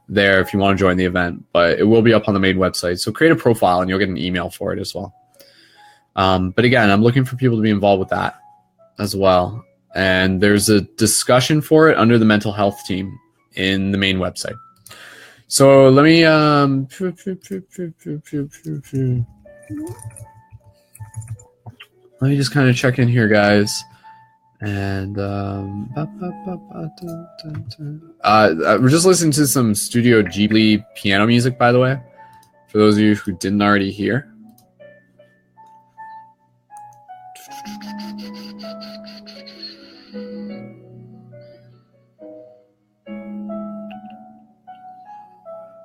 there if you want to join the event, but it will be up on the main website. So create a profile and you'll get an email for it as well. But again, I'm looking for people to be involved with that as well. And there's a discussion for it under the mental health team in the main website. So let me just kind of check in here, guys. And we're just listening to some Studio Ghibli piano music, by the way, for those of you who didn't already hear.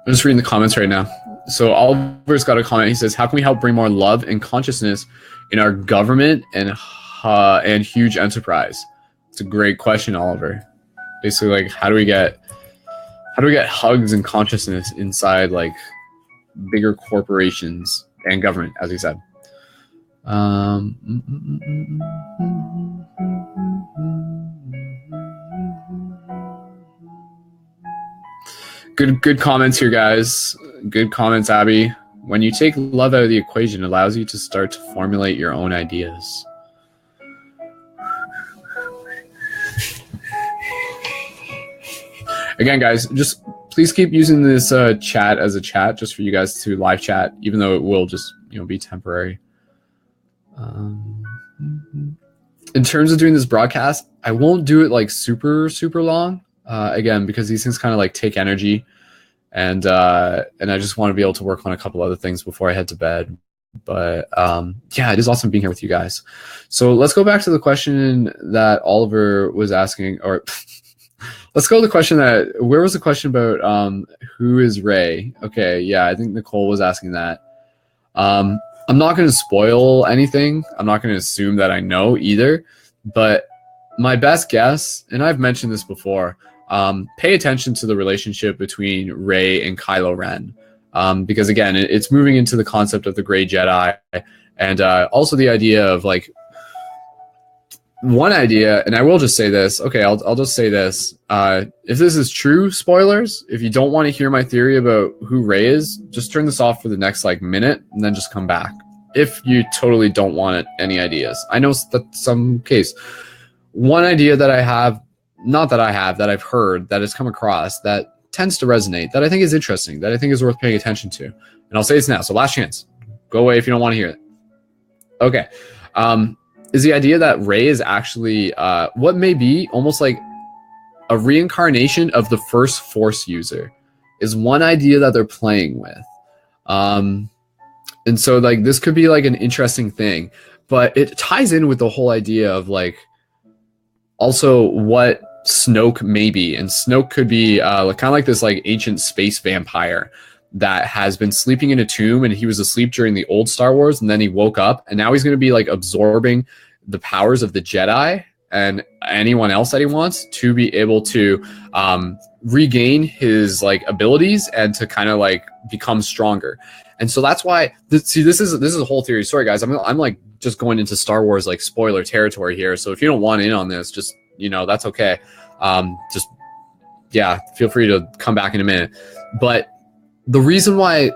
I'm just reading the comments right now. So Oliver's got a comment. He says, how can we help bring more love and consciousness in our government and huge enterprise? It's a great question, Oliver. Basically, like, how do we get hugs and consciousness inside like bigger corporations and government, as he said. Good comments here, guys. Good comments, Abby. When you take love out of the equation, it allows you to start to formulate your own ideas. Again, guys, just please keep using this chat as a chat, just for you guys to live chat, even though it will just be temporary. In terms of doing this broadcast, I won't do it like super long. Again, because these things kind of like take energy, and I just want to be able to work on a couple other things before I head to bed. But yeah, it is awesome being here with you guys. So let's go back to the question that Oliver was asking, or let's go to the question where was the question about who is Ray? Okay, yeah, I think Nicole was asking that. I'm not going to spoil anything. I'm not going to assume that I know either, but my best guess, and I've mentioned this before, pay attention to the relationship between Rey and Kylo Ren, because again, it's moving into the concept of the Gray Jedi, and also the idea of like one idea. And I will just say this. Okay, I'll just say this. If this is true, spoilers. If you don't want to hear my theory about who Rey is, just turn this off for the next like minute, and then just come back. If you totally don't want any ideas, I know that's some case. One idea that I have, that I've heard, that has come across, that tends to resonate, that I think is interesting, that I think is worth paying attention to. And I'll say this now, so last chance. Go away if you don't want to hear it. Okay. Is the idea that Rey is actually what may be almost like a reincarnation of the first Force user, is one idea that they're playing with. And so like this could be like an interesting thing, but it ties in with the whole idea of like also what Snoke may be. And Snoke could be kind of like this like ancient space vampire that has been sleeping in a tomb, and he was asleep during the old Star Wars, and then he woke up, and now he's going to be like absorbing the powers of the Jedi and anyone else that he wants to be able to regain his like abilities and to kind of like become stronger. And so that's why this is a whole theory. Sorry guys, I'm like just going into Star Wars like spoiler territory here. So if you don't want in on this, just that's okay. Just yeah, feel free to come back in a minute. But the reason why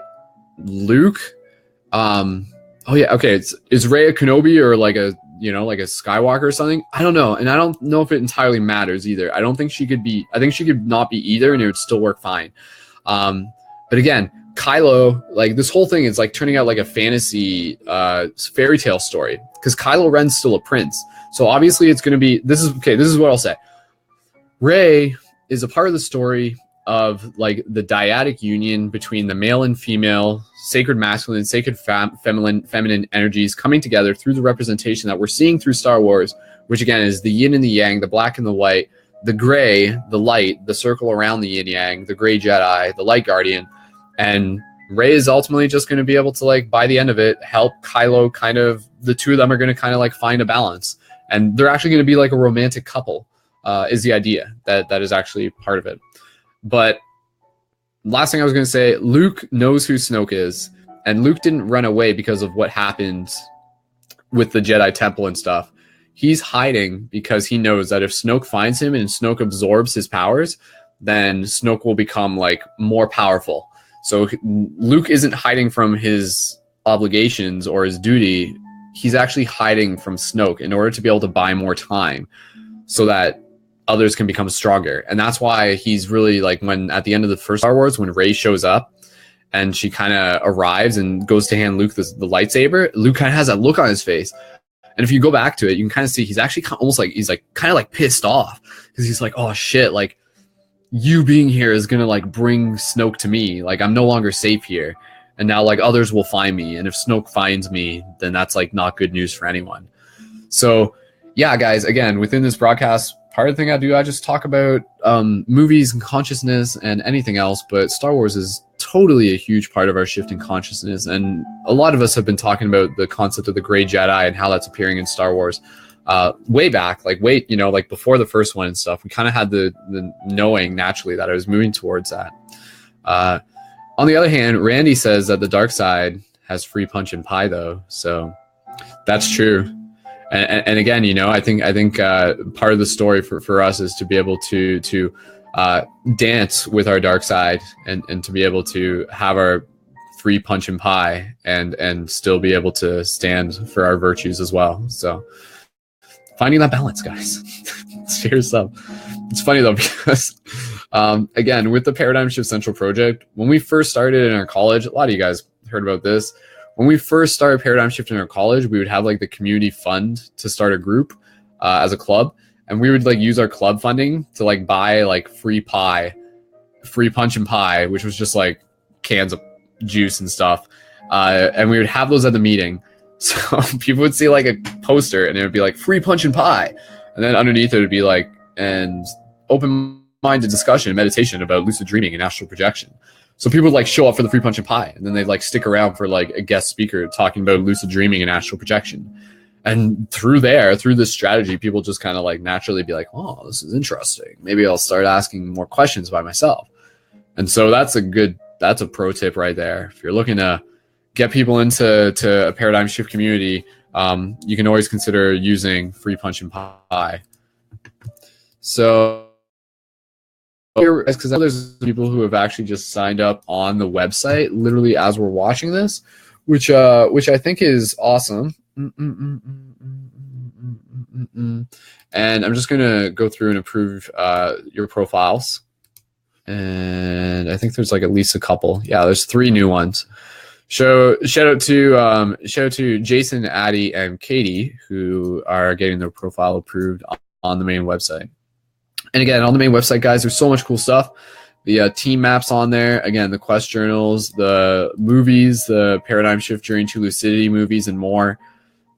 Luke, is Rey a Kenobi or like a like a Skywalker or something? I don't know, and I don't know if it entirely matters either. I don't think she could be. I think she could not be either, and it would still work fine. But again, Kylo, like this whole thing is like turning out like a fantasy fairy tale story, because Kylo Ren's still a prince. So obviously it's going to be, this is what I'll say. Rey is a part of the story of like the dyadic union between the male and female, sacred masculine, sacred feminine energies coming together through the representation that we're seeing through Star Wars, which again is the yin and the yang, the black and the white, the gray, the light, the circle around the yin yang, the gray Jedi, the light guardian. And Rey is ultimately just going to be able to, like, by the end of it, help Kylo kind of, the two of them are going to kind of like find a balance. and they're actually going to be like a romantic couple. Is the idea that is actually part of it. But last thing I was going to say, Luke knows who Snoke is, and Luke didn't run away because of what happened with the Jedi Temple and stuff. He's hiding because he knows that if Snoke finds him and Snoke absorbs his powers, then Snoke will become like more powerful. So Luke isn't hiding from his obligations or his duty. He's actually hiding from Snoke in order to be able to buy more time so that others can become stronger. And that's why he's really like, when at the end of the first Star Wars, when Rey shows up and she kind of arrives and goes to hand Luke the lightsaber, Luke kind of has that look on his face. And if you go back to it, you can kind of see he's actually almost like, he's like kind of like pissed off because he's like, oh shit, like you being here is going to like bring Snoke to me. Like I'm no longer safe here. And now like others will find me. And if Snoke finds me, then that's like not good news for anyone. So yeah, guys, again, within this broadcast, part of the thing I do, I just talk about movies and consciousness and anything else, but Star Wars is totally a huge part of our shift in consciousness. And a lot of us have been talking about the concept of the Grey Jedi and how that's appearing in Star Wars way back, like like before the first one and stuff. We kind of had the knowing naturally that I was moving towards that. On the other hand, Randy says that the dark side has free punch and pie though. So that's true. And again, I think part of the story for us is to be able to dance with our dark side and to be able to have our free punch and pie and still be able to stand for our virtues as well. So finding that balance, guys. Serious stuff. It's funny though, because again, with the Paradigm Shift Central project, when we first started in our college, a lot of you guys heard about this. When we first started Paradigm Shift in our college, we would have like the community fund to start a group as a club. And we would like use our club funding to like buy like free pie, free punch and pie, which was just like cans of juice and stuff. And we would have those at the meeting. So people would see like a poster and it would be like free punch and pie. And then underneath it would be like, and open-minded discussion and meditation about lucid dreaming and astral projection. So people would like show up for the free punch and pie, and then they'd like stick around for like a guest speaker talking about lucid dreaming and astral projection. And through this strategy, people just kind of like naturally be like, oh, this is interesting. Maybe I'll start asking more questions by myself. And so that's a pro tip right there. If you're looking to get people into a paradigm shift community, you can always consider using free punch and pie. So, because there's people who have actually just signed up on the website literally as we're watching this, which I think is awesome. And I'm just gonna go through and approve your profiles, and I think there's like at least a couple. Yeah, there's 3 new ones. Shout out to Jason, Addie, and Katie, who are getting their profile approved on the main website. And again, on the main website, guys, there's so much cool stuff. The team maps on there. Again, the quest journals, the movies, the Paradigm Shift Journey to Lucidity movies, and more.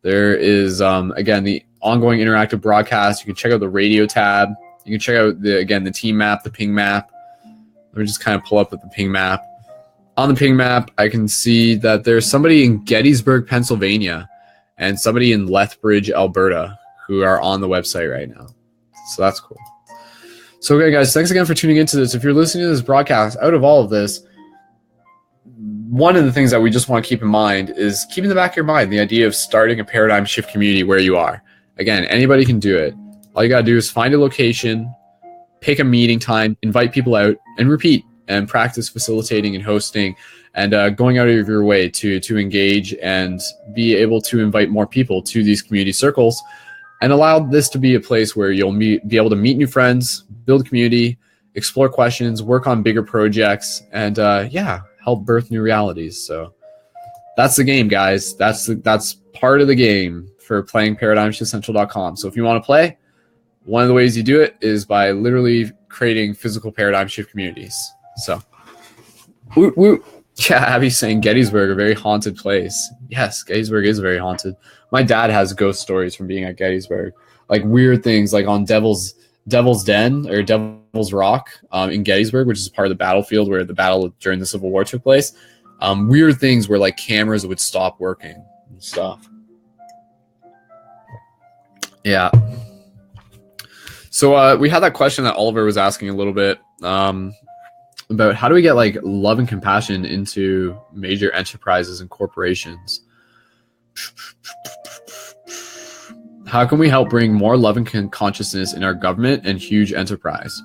There is, again, the ongoing interactive broadcast. You can check out the radio tab. You can check out, the team map, the ping map. Let me just kind of pull up with the ping map. On the ping map, I can see that there's somebody in Gettysburg, Pennsylvania, and somebody in Lethbridge, Alberta, who are on the website right now. So that's cool. So, okay, guys, thanks again for tuning into this. If you're listening to this broadcast, out of all of this, one of the things that we just want to keep in mind is keep in the back of your mind the idea of starting a paradigm shift community where you are. Again, anybody can do it. All you got to do is find a location, pick a meeting time, invite people out, and repeat, and practice facilitating and hosting and going out of your way to engage and be able to invite more people to these community circles, and allow this to be a place where you'll be able to meet new friends, build community, explore questions, work on bigger projects, and help birth new realities. So that's the game, guys. That's part of the game for playing ParadigmShiftCentral.com. So if you want to play, one of the ways you do it is by literally creating physical paradigm shift communities. So, woot woot. Yeah, Abby's saying Gettysburg, a very haunted place. Yes, Gettysburg is very haunted. My dad has ghost stories from being at Gettysburg, like weird things, like on Devil's Den or Devil's Rock in Gettysburg, which is part of the battlefield where the battle during the Civil War took place. Weird things where like cameras would stop working and stuff. Yeah. So we had that question that Oliver was asking a little bit about how do we get like love and compassion into major enterprises and corporations? How can we help bring more love and consciousness in our government and huge enterprise?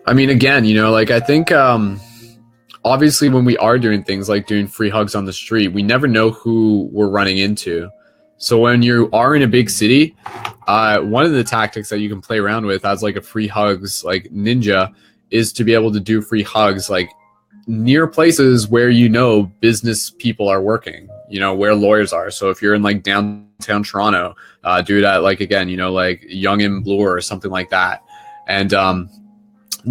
I mean, again, you know, like I think obviously when we are doing things like doing free hugs on the street, we never know who we're running into. So when you are in a big city, one of the tactics that you can play around with as like a free hugs like ninja is to be able to do free hugs like near places where you know business people are working, you know, where lawyers are. So if you're in like downtown Toronto, do it at like, again, you know, like Yonge and Bloor or something like that. And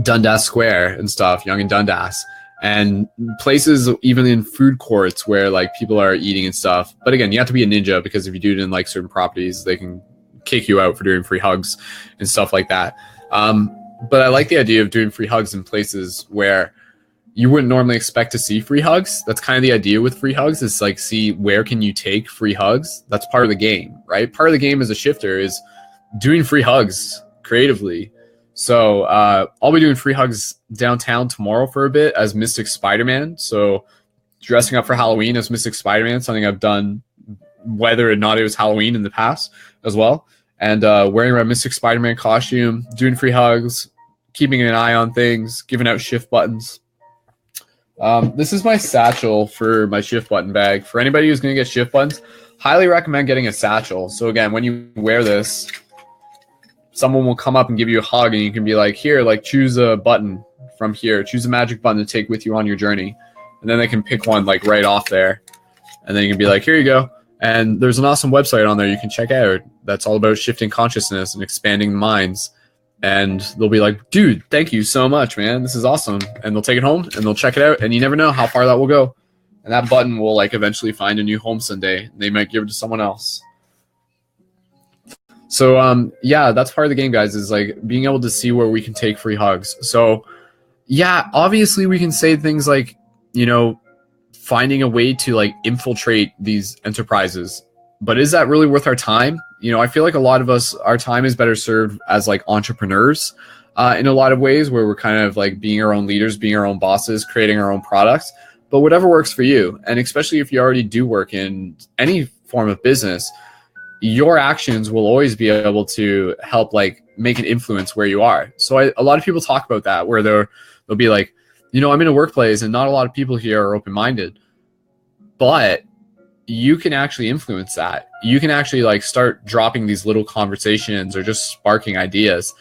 Dundas Square and stuff, Yonge and Dundas. And places even in food courts where like people are eating and stuff. But again, you have to be a ninja because if you do it in like certain properties, they can kick you out for doing free hugs and stuff like that. But I like the idea of doing free hugs in places where you wouldn't normally expect to see free hugs. That's kind of the idea with free hugs, is like, see where can you take free hugs. That's part of the game, right? Part of the game as a shifter is doing free hugs creatively. So I'll be doing free hugs downtown tomorrow for a bit as Mystic Spider-Man. So dressing up for Halloween as Mystic Spider-Man, something I've done whether or not it was Halloween in the past as well. And wearing my Mystic Spider-Man costume, doing free hugs, keeping an eye on things, giving out shift buttons. This is my satchel for my shift button bag. For anybody who's going to get shift buttons, highly recommend getting a satchel. So again, when you wear this, someone will come up and give you a hug and you can be like, here, like choose a button from here, choose a magic button to take with you on your journey. And then they can pick one like right off there. And then you can be like, here you go. And there's an awesome website on there you can check out that's all about shifting consciousness and expanding minds. And they'll be like, dude, thank you so much, man. This is awesome. And they'll take it home and they'll check it out. And you never know how far that will go. And that button will like eventually find a new home someday. They might give it to someone else. So yeah, that's part of the game, guys, is like being able to see where we can take free hugs. So yeah, obviously we can say things like, you know, finding a way to like infiltrate these enterprises. But is that really worth our time? You know, I feel like a lot of us, our time is better served as like entrepreneurs in a lot of ways, where we're kind of like being our own leaders, being our own bosses, creating our own products. But whatever works for you, and especially if you already do work in any form of business, your actions will always be able to help like make an influence where you are. So a lot of people talk about that, where they'll be like, you know, I'm in a workplace and not a lot of people here are open-minded, but you can actually influence that. You can actually like start dropping these little conversations or just sparking ideas.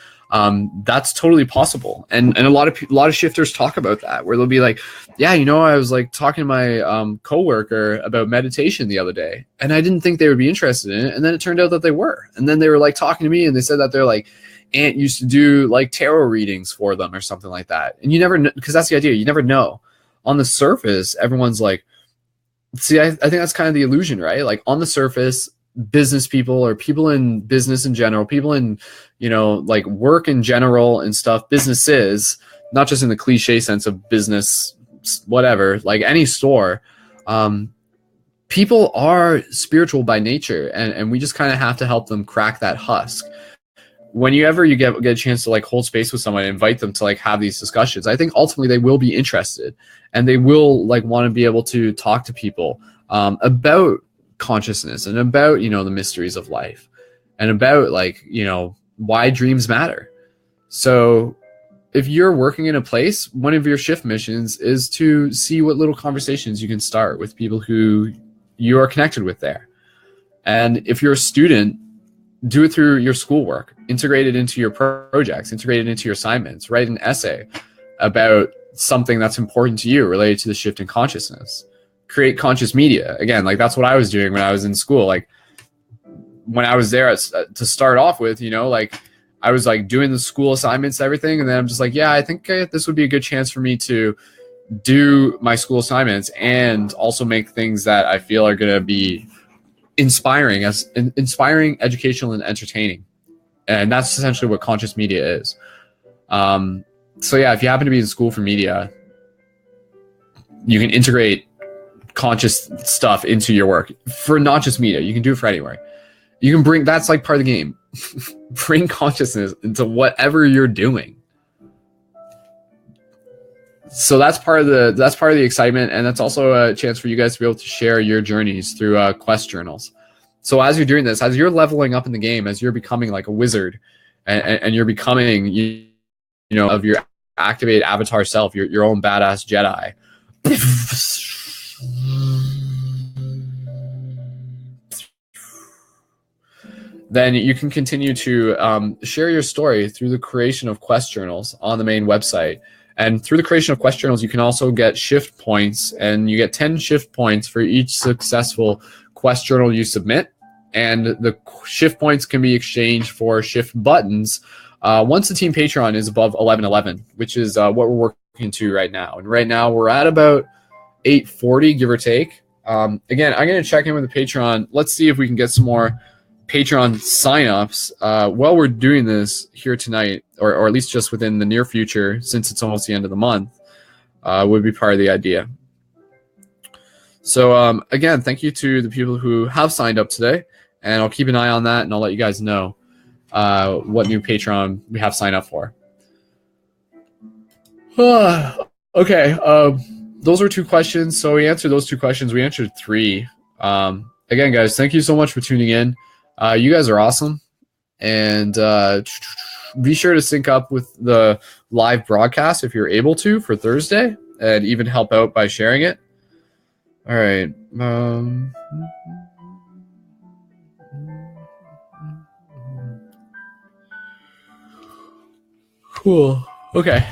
That's totally possible. And a lot of shifters talk about that, where they'll be like, yeah, you know, I was like talking to my coworker about meditation the other day, and I didn't think they would be interested in it. And then it turned out that they were. And then they were like talking to me, and they said that their like aunt used to do like tarot readings for them or something like that. And you never know, because that's the idea. You never know. On the surface, everyone's like, see, I think that's kind of the illusion, right? Like on the surface, business people or people in business in general, people in, you know, like work in general and stuff, businesses, not just in the cliche sense of business, whatever, like any store, people are spiritual by nature, and we just kind of have to help them crack that husk. Whenever you get a chance to like hold space with someone and invite them to like have these discussions, I think ultimately they will be interested, and they will like want to be able to talk to people about consciousness and about, you know, the mysteries of life and about like, you know, why dreams matter. So if you're working in a place, one of your shift missions is to see what little conversations you can start with people who you are connected with there. And if you're a student, do it through your schoolwork, integrate it into your projects, integrate it into your assignments, write an essay about something that's important to you related to the shift in consciousness. Create conscious media. Again, like that's what I was doing when I was in school. Like when I was there to start off with, you know, like I was like doing the school assignments, everything. And then I'm just like, yeah, I think this would be a good chance for me to do my school assignments and also make things that I feel are going to be inspiring, educational, and entertaining. And that's essentially what conscious media is. So yeah, if you happen to be in school for media, you can integrate conscious stuff into your work for not just media. You can do it for anywhere. You can bring, that's like part of the game. Bring consciousness into whatever you're doing. So that's part of the excitement, and that's also a chance for you guys to be able to share your journeys through quest journals. So as you're doing this, as you're leveling up in the game, as you're becoming like a wizard, and you're becoming, you know, of your activate avatar self, your own badass Jedi. Then you can continue to share your story through the creation of quest journals on the main website. And through the creation of quest journals, you can also get shift points, and you get 10 shift points for each successful quest journal you submit. And the shift points can be exchanged for shift buttons once the team Patreon is above 1111, which is what we're working to right now. And right now we're at about 840, give or take. Again, I'm going to check in with the Patreon. Let's see if we can get some more Patreon signups while we're doing this here tonight, or at least just within the near future, since it's almost the end of the month, would be part of the idea. So again, thank you to the people who have signed up today, and I'll keep an eye on that, and I'll let you guys know what new Patreon we have signed up for. Okay, those were 2 questions. So we answered those 2 questions. We answered 3. Again, guys, thank you so much for tuning in. You guys are awesome, and be sure to sync up with the live broadcast if you're able to for Thursday, and even help out by sharing it. All right. Cool. Okay.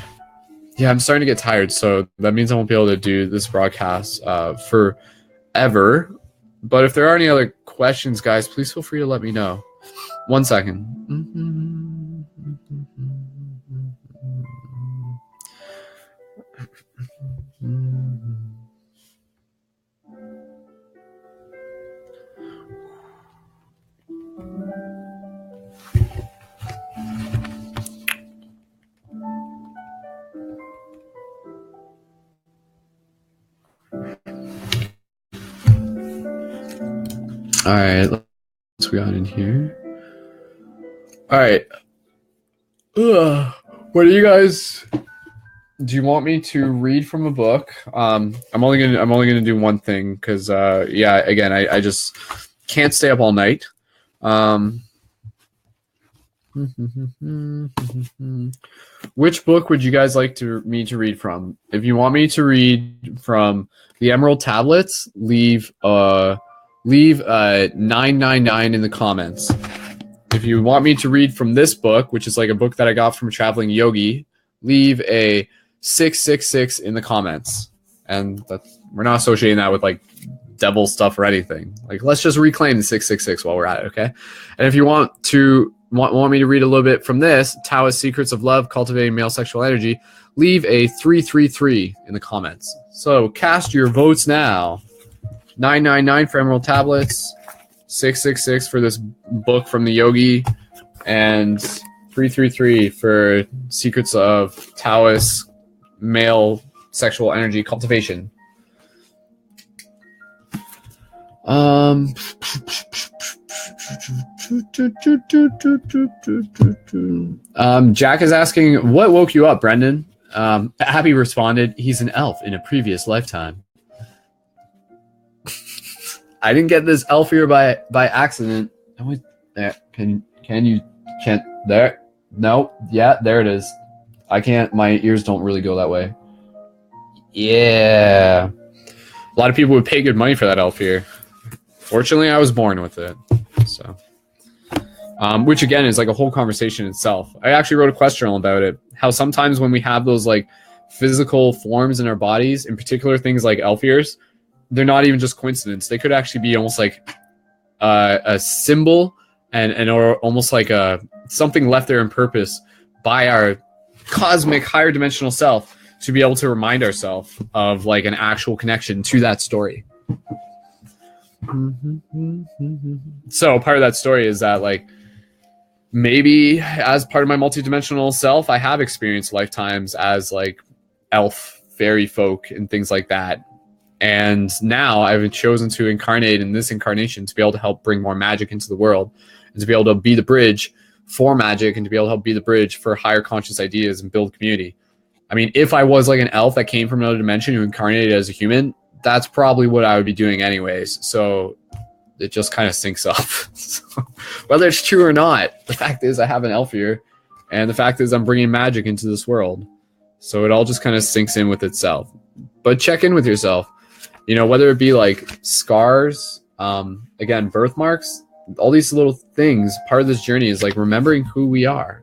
Yeah, I'm starting to get tired, so that means I won't be able to do this broadcast forever. But if there are any other questions, guys, please feel free to let me know. 1 second. All right, what's we got in here? All right. What do you guys? Do you want me to read from a book? I'm only gonna do one thing because yeah, again, I just can't stay up all night. Which book would you guys like me to read from? If you want me to read from the Emerald Tablets, leave 999 in the comments. If you want me to read from this book, which is like a book that I got from a traveling yogi, leave a 666 in the comments. And we're not associating that with like devil stuff or anything. Like, let's just reclaim the 666 while we're at it, okay? And if you want me to read a little bit from this, Taoist Secrets of Love, Cultivating Male Sexual Energy, leave a 333 in the comments. So cast your votes now. 999 for Emerald Tablets, 666 for this book from the yogi, and 333 for Secrets of Taoist Male Sexual Energy Cultivation. Jack is asking, what woke you up, Brendon? Abby responded, he's an elf in a previous lifetime. I didn't get this elf here by accident. There. Can you there? No. Yeah, there it is. I can't. My ears don't really go that way. Yeah. A lot of people would pay good money for that elf here. Fortunately, I was born with it. So, which again is like a whole conversation itself. I actually wrote a quest journal about it. How sometimes when we have those like physical forms in our bodies, in particular things like elf ears, they're not even just coincidence. They could actually be almost like a symbol and or almost like something left there on purpose by our cosmic higher dimensional self to be able to remind ourselves of like an actual connection to that story. So part of that story is that like maybe as part of my multidimensional self, I have experienced lifetimes as like elf, fairy folk and things like that. And now I've chosen to incarnate in this incarnation to be able to help bring more magic into the world, and to be able to be the bridge for magic, and to be able to help be the bridge for higher conscious ideas and build community. I mean, if I was like an elf that came from another dimension who incarnated as a human, that's probably what I would be doing anyways. So it just kind of syncs up. So, whether it's true or not, the fact is I have an elf here, and the fact is I'm bringing magic into this world. So it all just kind of sinks in with itself. But check in with yourself. You know, whether it be like scars, again, birthmarks, all these little things, part of this journey is like remembering who we are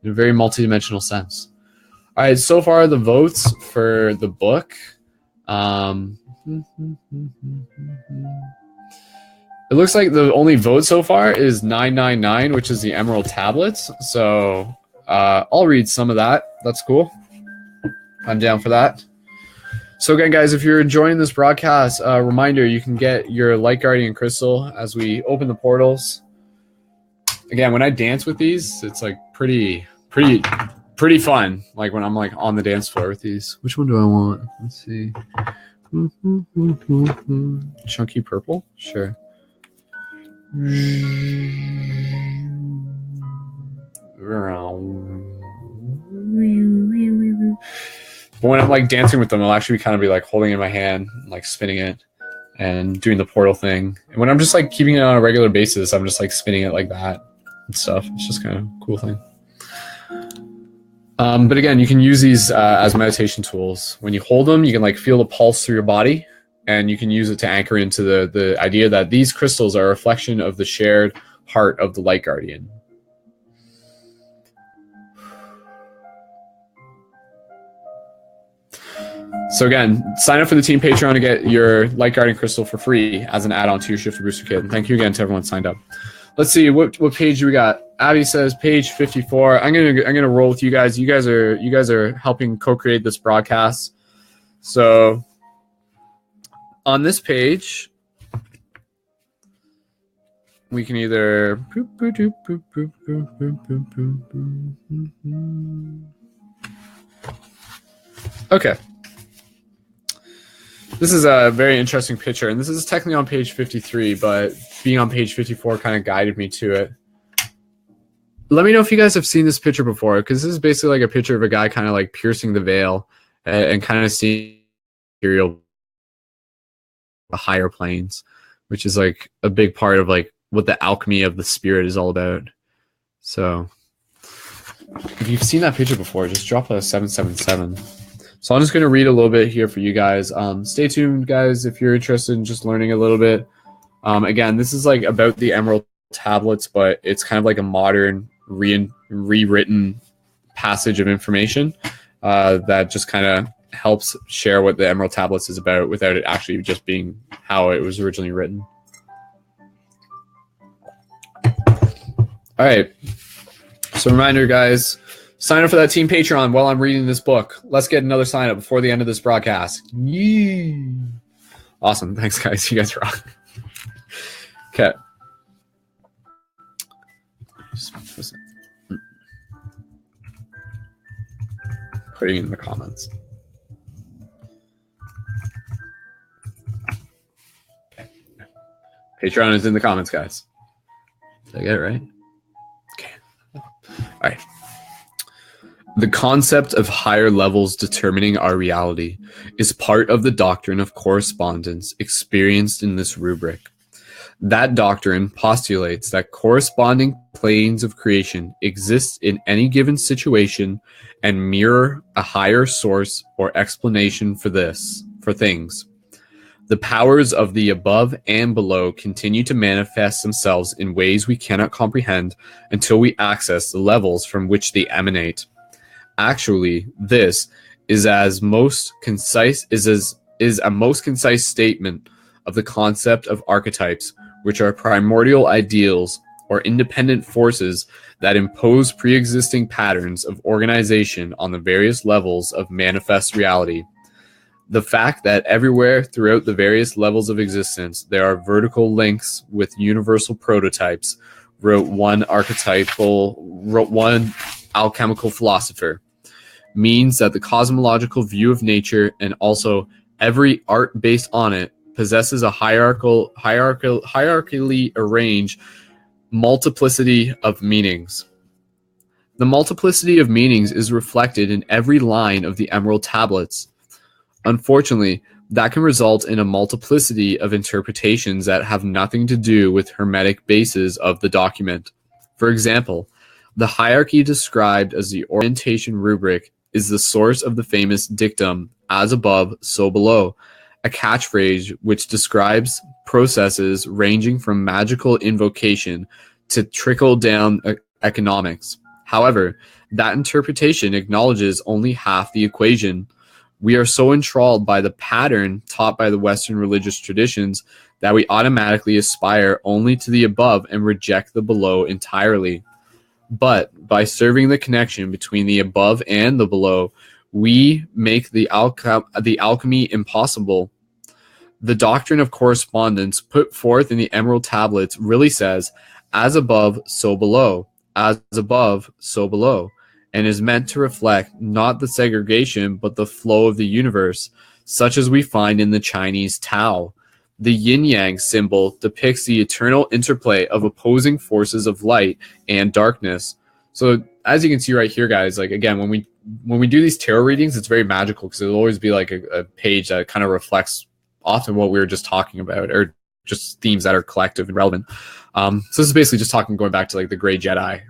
in a very multidimensional sense. All right, so far the votes for the book. It looks like the only vote so far is 999, which is the Emerald Tablets. So I'll read some of that. That's cool. I'm down for that. So again, guys, if you're enjoying this broadcast, reminder, you can get your Light Guardian Crystal as we open the portals. Again, when I dance with these, it's like pretty fun. Like when I'm like on the dance floor with these. Which one do I want? Let's see. Chunky purple? Sure. But when I'm like dancing with them, I'll actually kind of be like holding it in my hand, like spinning it and doing the portal thing. And when I'm just like keeping it on a regular basis, I'm just like spinning it like that and stuff. It's just kind of a cool thing. But again, you can use these as meditation tools. When you hold them, you can like feel the pulse through your body, and you can use it to anchor into the idea that these crystals are a reflection of the shared heart of the Light Guardian. So again, sign up for the Team Patreon to get your Light Guardian Crystal for free as an add-on to your Shifter Booster Kit. And thank you again to everyone signed up. Let's see what page do we got. Abby says page 54. I'm gonna roll with you guys. You guys are helping co-create this broadcast. So on this page, we can either okay. This is a very interesting picture, and this is technically on page 53, but being on page 54 kind of guided me to it. Let me know if you guys have seen this picture before, because this is basically like a picture of a guy kind of like piercing the veil and kind of seeing the higher planes, which is like a big part of like what the alchemy of the spirit is all about. So if you've seen that picture before, just drop a 777. So I'm just going to read a little bit here for you guys. Stay tuned, guys, if you're interested in just learning a little bit. Again, this is like about the Emerald Tablets, but it's kind of like a modern rewritten passage of information that just kind of helps share what the Emerald Tablets is about without it actually just being how it was originally written. All right. So reminder, guys, sign up for that Team Patreon while I'm reading this book. Let's get another sign up before the end of this broadcast. Yee. Awesome. Thanks, guys. You guys rock. Okay. Putting in the comments. Okay. Patreon is in the comments, guys. Did I get it right? Okay. All right. The concept of higher levels determining our reality is part of the doctrine of correspondence experienced in this rubric. That doctrine postulates that corresponding planes of creation exist in any given situation and mirror a higher source or explanation for things. The powers of the above and below continue to manifest themselves in ways we cannot comprehend until we access the levels from which they emanate. Actually, this is a most concise statement of the concept of archetypes, which are primordial ideals or independent forces that impose pre-existing patterns of organization on the various levels of manifest reality. The fact that everywhere throughout the various levels of existence there are vertical links with universal prototypes, wrote one alchemical philosopher, means that the cosmological view of nature and also Every art based on it possesses a hierarchically arranged multiplicity of meanings. The multiplicity of meanings is reflected in every line of the emerald tablets. Unfortunately, that can result in a multiplicity of interpretations that have nothing to do with hermetic bases of the document. For example, the hierarchy described as the orientation rubric is the source of the famous dictum, as above, so below, a catchphrase which describes processes ranging from magical invocation to trickle-down economics. However, that interpretation acknowledges only half the equation. We are so enthralled by the pattern taught by the Western religious traditions that we automatically aspire only to the above and reject the below entirely. But by serving the connection between the above and the below, we make the alchemy impossible. The doctrine of correspondence put forth in the Emerald Tablets really says, as above, so below, as above, so below, and is meant to reflect not the segregation but the flow of the universe, such as we find in the Chinese Tao. The Yin-Yang symbol depicts the eternal interplay of opposing forces of light and darkness. So as you can see right here, guys, like again, when we do these tarot readings, it's very magical because it'll always be like a page that kind of reflects often what we were just talking about, or just themes that are collective and relevant. So this is basically just going back to like the Gray Jedi,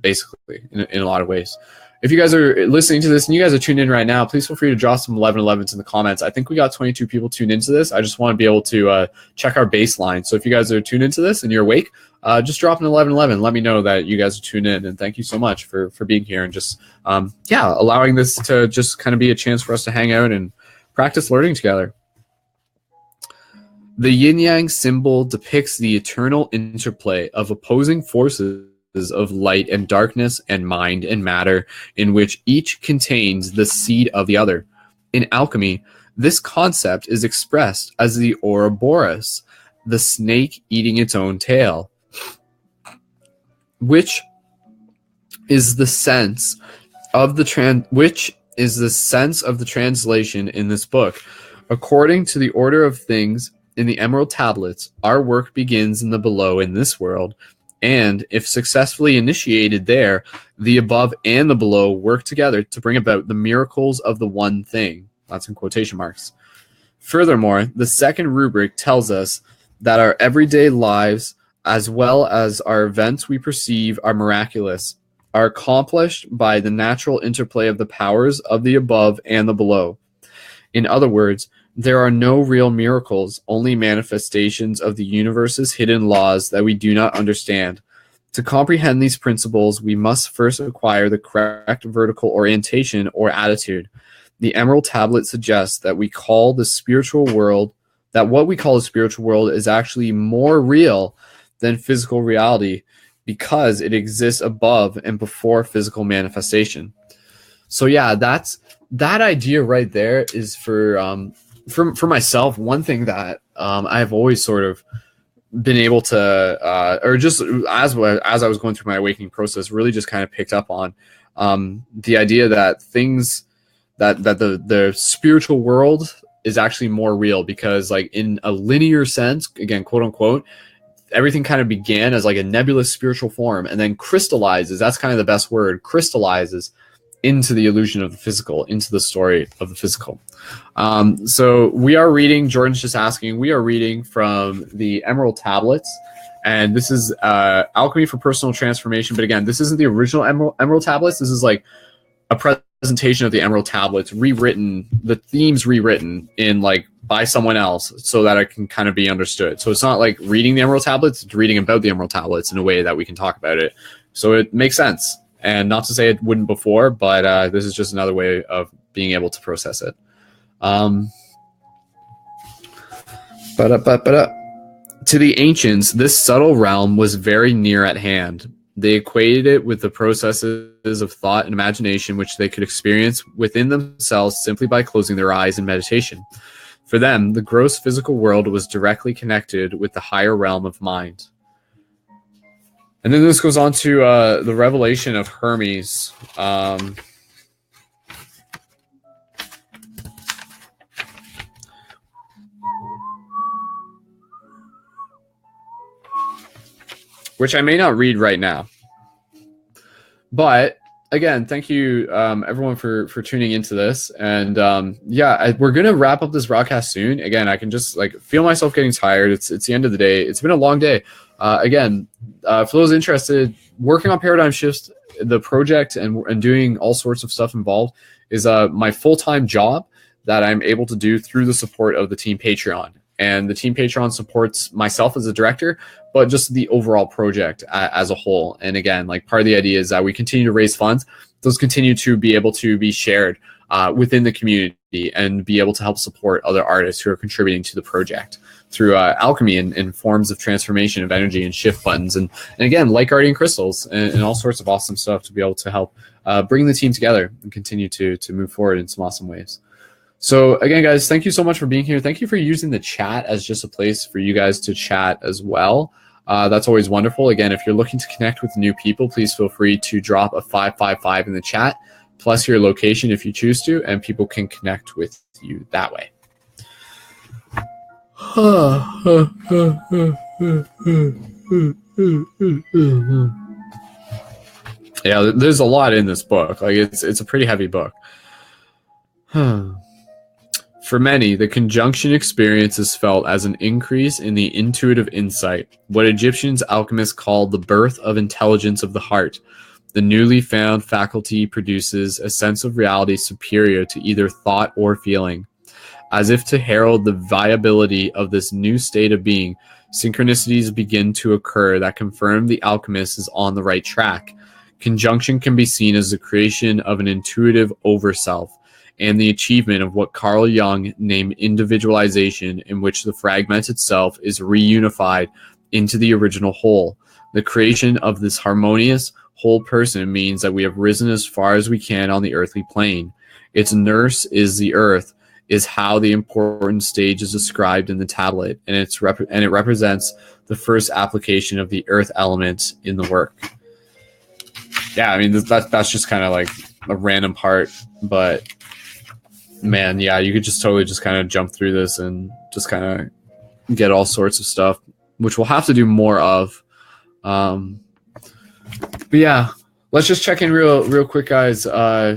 basically in a lot of ways. If you guys are listening to this and you guys are tuned in right now, please feel free to drop some 1111s in the comments. I think we got 22 people tuned into this. I just want to be able to check our baseline. So if you guys are tuned into this and you're awake, just drop an 1111. Let me know that you guys are tuned in. And thank you so much for being here and just, allowing this to just kind of be a chance for us to hang out and practice learning together. The Yin-Yang symbol depicts the eternal interplay of opposing forces of light and darkness and mind and matter, in which each contains the seed of the other. In alchemy, this concept is expressed as the Ouroboros, the snake eating its own tail, which is the sense of the translation in this book. According to the order of things in the Emerald Tablets, our work begins in the below in this world, and if successfully initiated there, the above and the below work together to bring about the miracles of the one thing. That's in quotation marks. Furthermore, the second rubric tells us that our everyday lives, as well as our events we perceive are miraculous, are accomplished by the natural interplay of the powers of the above and the below. In other words, there are no real miracles, only manifestations of the universe's hidden laws that we do not understand. To comprehend these principles, we must first acquire the correct vertical orientation or attitude. The Emerald Tablet suggests that what we call the spiritual world is actually more real than physical reality because it exists above and before physical manifestation. So yeah, that idea right there is for myself, one thing that I've always sort of been able to, or just as I was going through my awakening process, really just kind of picked up on the idea that things that the spiritual world is actually more real, because like in a linear sense, again, quote unquote, everything kind of began as like a nebulous spiritual form and then crystallizes. That's kind of the best word, crystallizes into the illusion of the physical, into the story of the physical. So we are reading, Jordan's just asking, we are reading from the Emerald Tablets, and this is Alchemy for Personal Transformation. But again, this isn't the original Emerald Tablets. This is like a presentation of the Emerald Tablets, rewritten, the themes rewritten in like by someone else so that it can kind of be understood. So it's not like reading the Emerald Tablets, it's reading about the Emerald Tablets in a way that we can talk about it. So it makes sense. And not to say it wouldn't before, but this is just another way of being able to process it. To the ancients, this subtle realm was very near at hand. They equated it with the processes of thought and imagination which they could experience within themselves simply by closing their eyes in meditation. For them, the gross physical world was directly connected with the higher realm of mind. And then this goes on to the revelation of Hermes. which I may not read right now. But again, thank you everyone for tuning into this. And yeah, we're gonna wrap up this broadcast soon. Again, I can just like feel myself getting tired. It's the end of the day. It's been a long day. Again, for those interested, working on paradigm shifts, the project and doing all sorts of stuff involved is my full-time job that I'm able to do through the support of the Team Patreon. And the Team Patreon supports myself as a director, but just the overall project as a whole. And again, like part of the idea is that we continue to raise funds. Those continue to be able to be shared within the community and be able to help support other artists who are contributing to the project through alchemy and forms of transformation of energy and shift buttons. And again, like guardian crystals and all sorts of awesome stuff to be able to help bring the team together and continue to move forward in some awesome ways. So again, guys, thank you so much for being here. Thank you for using the chat as just a place for you guys to chat as well. That's always wonderful. Again, if you're looking to connect with new people, please feel free to drop a 555 in the chat, plus your location if you choose to, and people can connect with you that way. Yeah, there's a lot in this book. Like it's a pretty heavy book. For many, the conjunction experience is felt as an increase in the intuitive insight, what Egyptians alchemists called the birth of intelligence of the heart. The newly found faculty produces a sense of reality superior to either thought or feeling. As if to herald the viability of this new state of being, synchronicities begin to occur that confirm the alchemist is on the right track. Conjunction can be seen as the creation of an intuitive overself, and the achievement of what Carl Jung named individualization, in which the fragmented self is reunified into the original whole. The creation of this harmonious whole person means that we have risen as far as we can on the earthly plane. Its nurse is the earth, is how the important stage is described in the tablet, and it represents the first application of the earth element in the work. Yeah, I mean, that's just kind of like a random part, but man, yeah, you could just totally just kind of jump through this and just kind of get all sorts of stuff, which we'll have to do more of. But yeah, let's just check in real quick, guys. I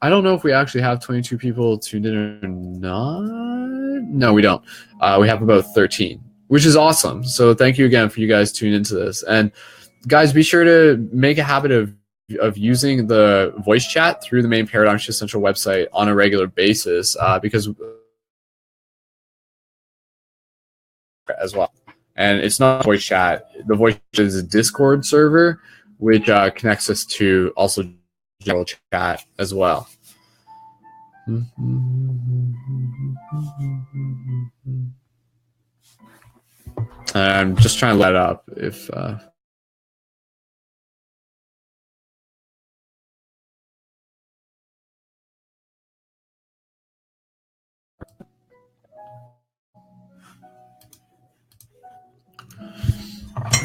don't know if we actually have 22 people tuned in or not. No, we don't. We have about 13, which is awesome. So thank you again for you guys tuning into this. And guys, be sure to make a habit of using the voice chat through the main Paradigm Shift Central website on a regular basis, because as well. And it's not voice chat. The voice chat is a Discord server, which connects us to also general chat as well. I'm just trying to let up if...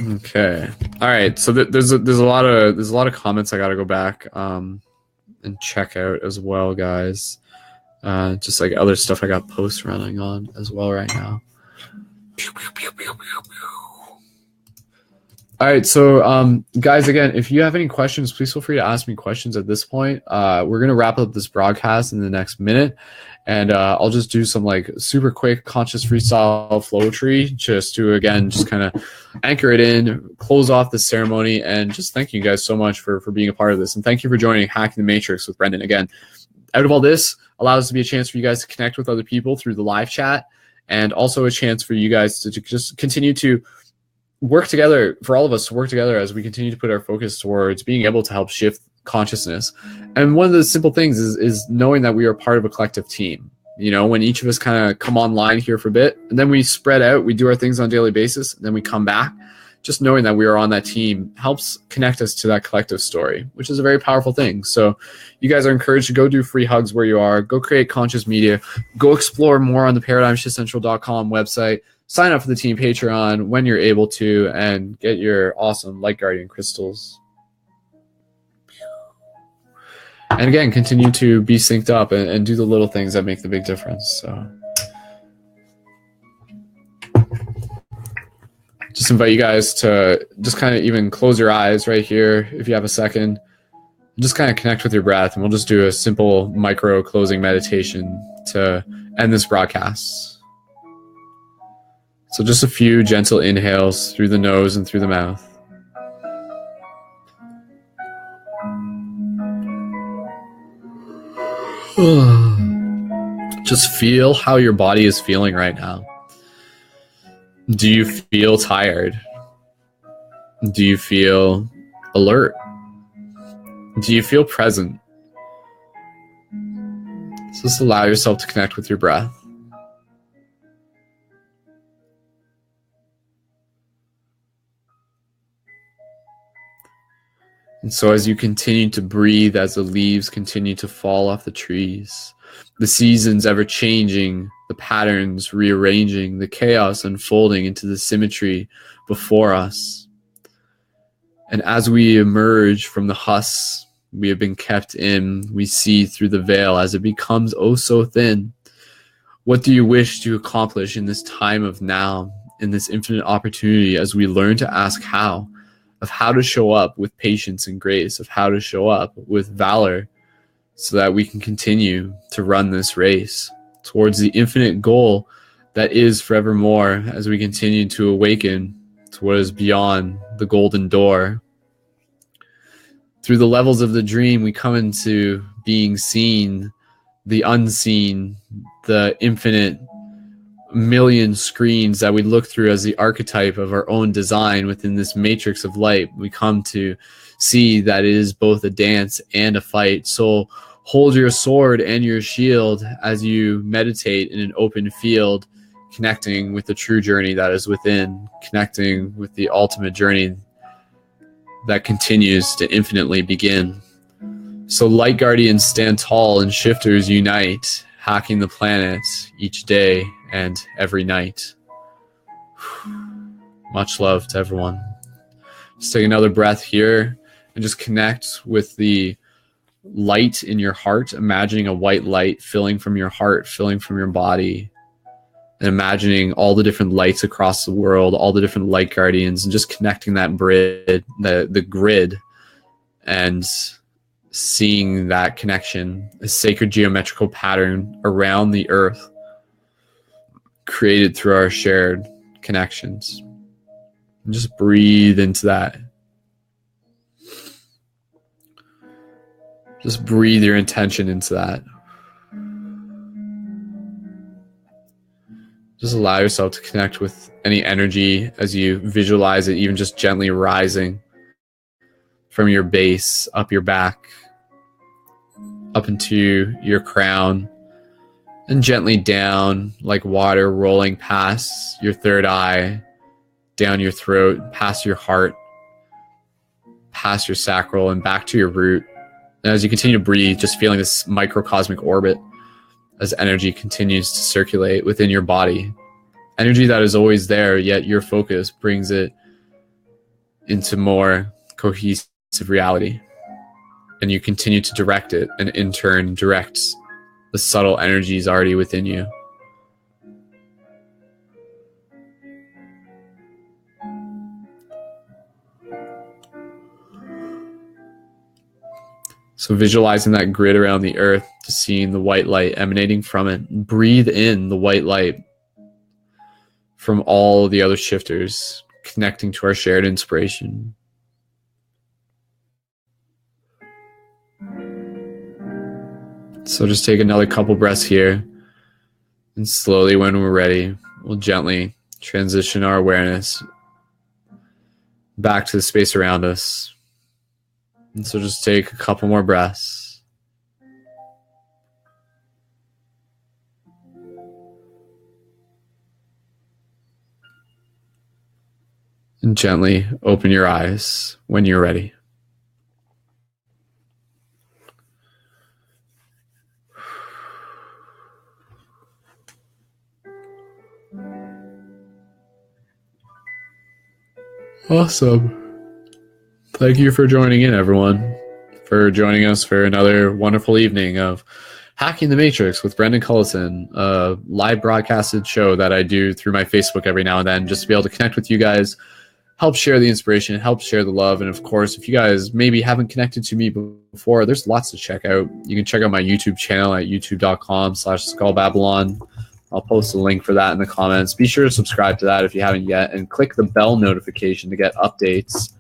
Okay. All right. So there's a lot of comments I got to go back and check out as well, guys. Just like other stuff I got posts running on as well right now. All right. So guys, again, if you have any questions, please feel free to ask me questions at this point. We're gonna wrap up this broadcast in the next minute. And I'll just do some like super quick conscious freestyle flow tree just to, again, just kind of anchor it in, close off the ceremony, and just thank you guys so much for being a part of this. And thank you for joining Hacking the Matrix with Brendon. Again, out of all this, allows us to be a chance for you guys to connect with other people through the live chat, and also a chance for you guys to just continue to work together, for all of us to work together as we continue to put our focus towards being able to help shift consciousness. And one of the simple things is knowing that we are part of a collective team. You know, when each of us kind of come online here for a bit, and then we spread out, we do our things on a daily basis, and then we come back. Just knowing that we are on that team helps connect us to that collective story, which is a very powerful thing. So you guys are encouraged to go do free hugs where you are, go create conscious media, go explore more on the ParadigmShiftCentral.com website, sign up for the Team Patreon when you're able to, and get your awesome Light Guardian crystals. And again, continue to be synced up and do the little things that make the big difference. So, just invite you guys to just kind of even close your eyes right here if you have a second. Just kind of connect with your breath, and we'll just do a simple micro closing meditation to end this broadcast. So just a few gentle inhales through the nose and through the mouth. Just feel how your body is feeling right now. Do you feel tired? Do you feel alert? Do you feel present? So just allow yourself to connect with your breath. And so as you continue to breathe, as the leaves continue to fall off the trees, the seasons ever changing, the patterns rearranging, the chaos unfolding into the symmetry before us. And as we emerge from the husks we have been kept in, we see through the veil as it becomes oh so thin. What do you wish to accomplish in this time of now, in this infinite opportunity, as we learn to ask how, of how to show up with patience and grace, of how to show up with valor, so that we can continue to run this race towards the infinite goal that is forevermore, as we continue to awaken to what is beyond the golden door. Through the levels of the dream, we come into being seen, the unseen, the infinite million screens that we look through as the archetype of our own design within this matrix of light. We come to see that it is both a dance and a fight. So hold your sword and your shield as you meditate in an open field, connecting with the true journey that is within, connecting with the ultimate journey that continues to infinitely begin. So light guardians stand tall and shifters unite, hacking the planet each day and every night. Much love to everyone. Just take another breath here and just connect with the light in your heart, imagining a white light filling from your heart, filling from your body, and imagining all the different lights across the world, all the different light guardians, and just connecting that the grid, and seeing that connection, a sacred geometrical pattern around the earth created through our shared connections. And just breathe into that. Just breathe your intention into that. Just allow yourself to connect with any energy as you visualize it, even just gently rising from your base, up your back, up into your crown, and gently down like water rolling past your third eye, down your throat, past your heart, past your sacral, and back to your root. And as you continue to breathe, just feeling this microcosmic orbit as energy continues to circulate within your body. Energy that is always there, yet your focus brings it into more cohesive reality. And you continue to direct it, and in turn directs the subtle energies already within you. So visualizing that grid around the earth, to seeing the white light emanating from it. Breathe in the white light from all the other shifters, connecting to our shared inspiration. So just take another couple breaths here, and slowly, when we're ready, we'll gently transition our awareness back to the space around us. And so just take a couple more breaths. And gently open your eyes when you're ready. Awesome. Thank you for joining in, everyone, for joining us for another wonderful evening of Hacking the Matrix with Brendon Culliton, a live broadcasted show that I do through my Facebook every now and then, just to be able to connect with you guys, help share the inspiration, help share the love. And of course, if you guys maybe haven't connected to me before, there's lots to check out. You can check out my YouTube channel at youtube.com/skullbabylon. I'll post a link for that in the comments. Be sure to subscribe to that if you haven't yet, and click the bell notification to get updates.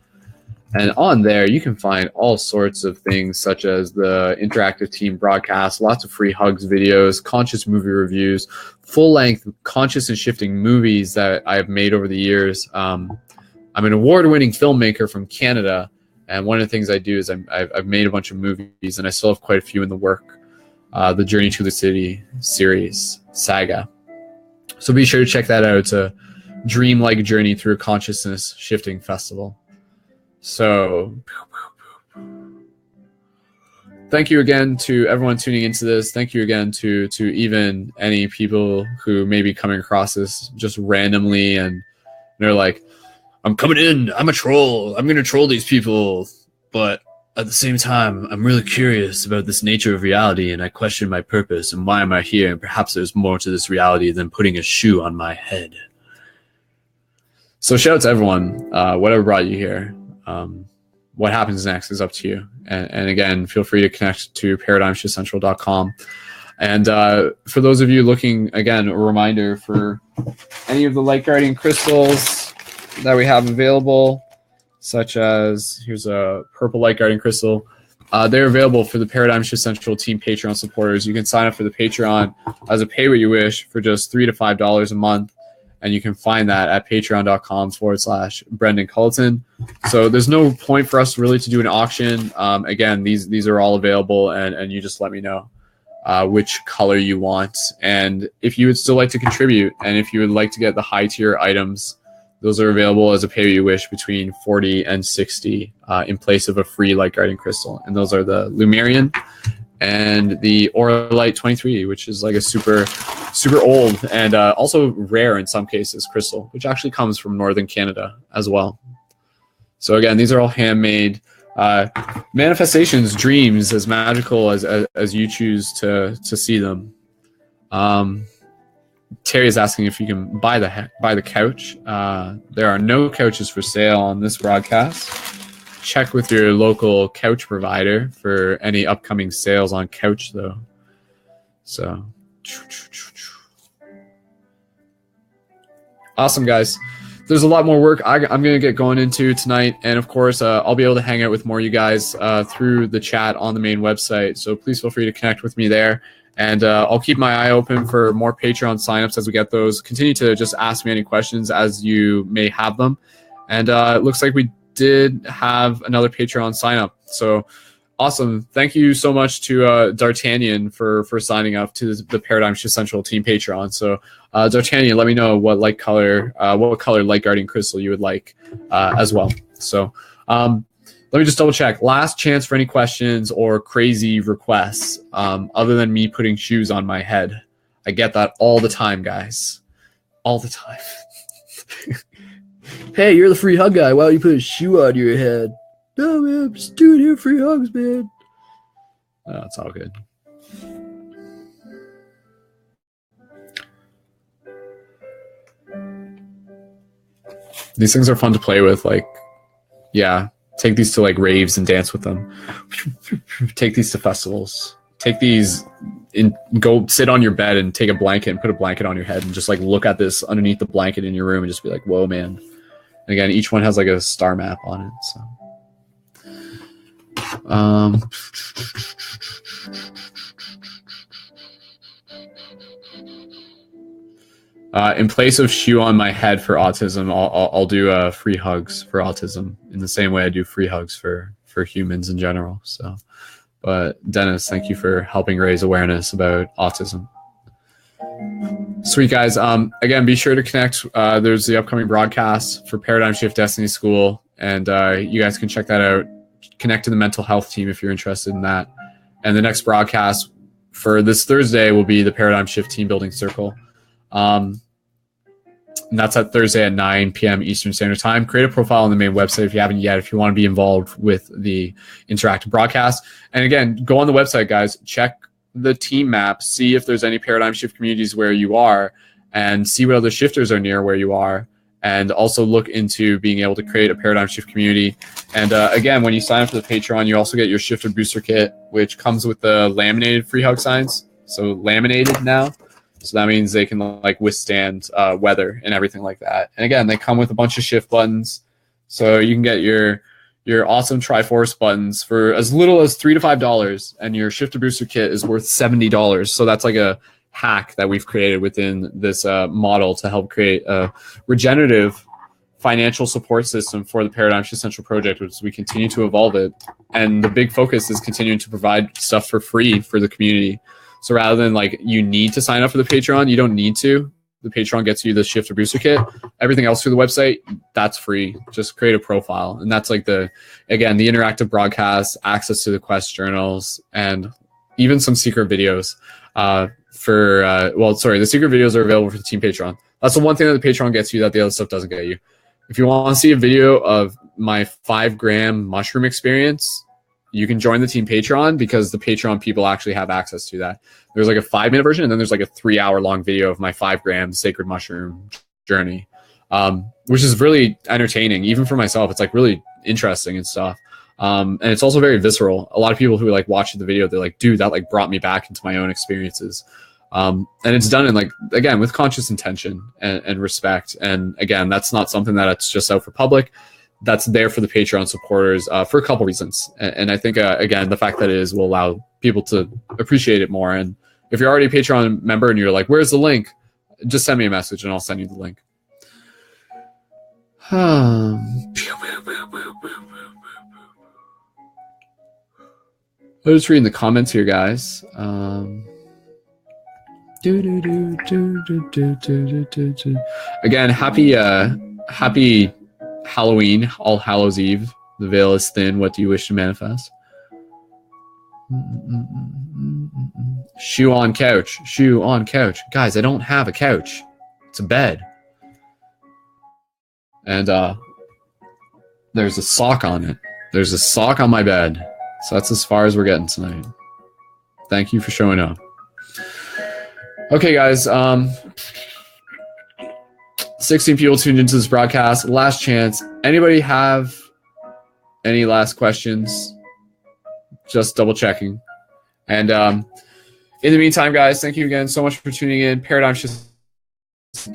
And on there, you can find all sorts of things, such as the interactive team broadcast, lots of free hugs videos, conscious movie reviews, full-length conscious and shifting movies that I've made over the years. I'm an award-winning filmmaker from Canada, and one of the things I do is I've made a bunch of movies, and I still have quite a few in the work. The Journey to the City series, saga. So be sure to check that out. It's a dreamlike journey through a consciousness shifting festival. So thank you again to everyone tuning into this. Thank you again to even any people who may be coming across this just randomly and they're like, I'm coming in, I'm a troll, I'm going to troll these people. But at the same time, I'm really curious about this nature of reality and I question my purpose and why am I here? And perhaps there's more to this reality than putting a shoe on my head. So shout out to everyone, whatever brought you here. What happens next is up to you. And again, feel free to connect to paradigmshiftcentral.com. And for those of you looking, again, a reminder for any of the light guardian crystals that we have available, such as, here's a purple light guardian crystal. They're available for the Paradigm Shift Central Team Patreon supporters. You can sign up for the Patreon as a pay what you wish for just $3 to $5 a month. And you can find that at patreon.com/Brendon Culliton. So there's no point for us really to do an auction. Again, these are all available, and you just let me know which color you want. And if you would still like to contribute, and if you would like to get the high tier items, those are available as a pay what you wish between 40 and 60 in place of a free light guardian crystal. And those are the Lumerian and the Auralite 23, which is like a super old and also rare in some cases crystal, which actually comes from northern Canada as well. So again, these are all handmade manifestations, dreams, as magical as you choose to see them. Terry is asking if you can buy the couch. There are no couches for sale on this broadcast. Check with your local couch provider for any upcoming sales on couch, though. So, awesome, guys. There's a lot more work I'm going to get going into tonight. And, of course, I'll be able to hang out with more of you guys through the chat on the main website. So please feel free to connect with me there. And I'll keep my eye open for more Patreon signups as we get those. Continue to just ask me any questions as you may have them. And it looks like we did have another Patreon sign up. So awesome. Thank you so much to D'Artagnan for signing up to the Paradigm Shift Central Team Patreon. So D'Artagnan, let me know what color light guardian crystal you would like as well. So let me just double check. Last chance for any questions or crazy requests other than me putting shoes on my head. I get that all the time, guys. All the time. Hey, you're the free hug guy. Why don't you put a shoe on your head? No, man, I'm just doing here free hugs, man. Oh, it's all good. These things are fun to play with. Like, yeah, take these to like raves and dance with them. Take these to festivals. Take these and go sit on your bed and take a blanket and put a blanket on your head and just like look at this underneath the blanket in your room and just be like, whoa, man. And again, each one has like a star map on it. So, in place of shoe on my head for autism, I'll do free hugs for autism in the same way I do free hugs for humans in general. So, but Dennis, thank you for helping raise awareness about autism. Sweet, guys. Again, be sure to connect. There's the upcoming broadcast for Paradigm Shift Destiny School, and you guys can check that out. Connect to the mental health team if you're interested in that. And the next broadcast for this Thursday will be the Paradigm Shift Team Building Circle. And that's at Thursday at 9 p.m. Eastern Standard Time. Create a profile on the main website if you haven't yet, if you want to be involved with the interactive broadcast. And again, go on the website, guys. Check the team map, see if there's any paradigm shift communities where you are, and see what other shifters are near where you are, and also look into being able to create a paradigm shift community. And again, when you sign up for the Patreon, you also get your shifter booster kit, which comes with the laminated free hug signs. So laminated now. So that means they can like withstand weather and everything like that. And again, they come with a bunch of shift buttons. So you can get your awesome Triforce buttons for as little as $3 to $5, and your shifter booster kit is worth $70. So that's like a hack that we've created within this model to help create a regenerative financial support system for the Paradigm Shift Central project, which we continue to evolve it. And the big focus is continuing to provide stuff for free for the community. So rather than like you need to sign up for the Patreon, you don't need to. The Patreon gets you the shifter booster kit. Everything else through the website, that's free. Just create a profile. And that's like the interactive broadcast, access to the quest journals, and even some secret videos. The secret videos are available for the team Patreon. That's the one thing that the Patreon gets you that the other stuff doesn't get you. If you want to see a video of my 5-gram mushroom experience, you can join the team Patreon, because the Patreon people actually have access to that. There's like a 5-minute version, and then there's like a 3-hour-long video of my 5-gram sacred mushroom journey, which is really entertaining. Even for myself, it's like really interesting and stuff. And it's also very visceral. A lot of people who like watch the video, they're like, dude, that like brought me back into my own experiences. And it's done in like, again, with conscious intention and respect. And again, that's not something that's just out for public. That's there for the Patreon supporters for a couple reasons. And I think, again, the fact that it is will allow people to appreciate it more. And if you're already a Patreon member and you're like, where's the link? Just send me a message and I'll send you the link. I'm just reading the comments here, guys. Again, happy Halloween, All Hallows Eve. The veil is thin. What do you wish to manifest? Shoe on couch. Shoe on couch. Guys, I don't have a couch. It's a bed. And there's a sock on it. There's a sock on my bed. So that's as far as we're getting tonight. Thank you for showing up. Okay, guys. 16 people tuned into this broadcast. Last chance. Anybody have any last questions? Just double checking. And in the meantime, guys, thank you again so much for tuning in. Paradigm Shift.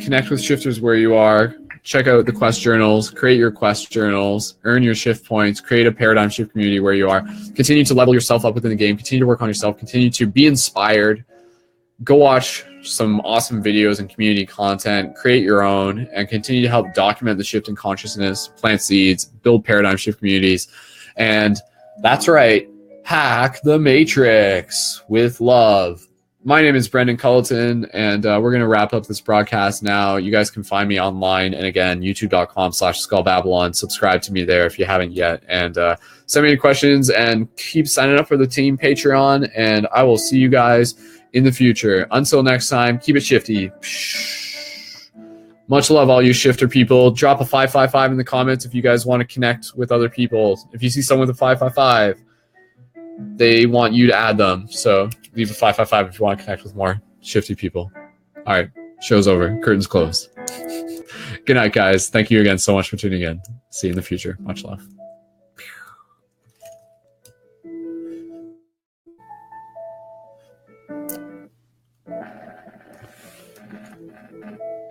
Connect with shifters where you are. Check out the quest journals. Create your quest journals. Earn your shift points. Create a paradigm shift community where you are. Continue to level yourself up within the game. Continue to work on yourself. Continue to be inspired. Go watch some awesome videos and community content, create your own, and continue to help document the shift in consciousness, plant seeds, build paradigm shift communities. And that's right, hack the matrix with love. My name is Brendon Culliton, and we're going to wrap up this broadcast now. You guys can find me online, and again, youtube.com/skullbabylon. Subscribe to me there if you haven't yet, and send me any questions, and keep signing up for the team Patreon, and I will see you guys in the future. Until next time, keep it shifty. Much love, all you shifter people. Drop a 555 in the comments if you guys want to connect with other people. If you see someone with a 555, they want you to add them. So leave a 555 if you want to connect with more shifty people. All right, show's over. Curtains closed. Good night, guys. Thank you again so much for tuning in. See you in the future. Much love.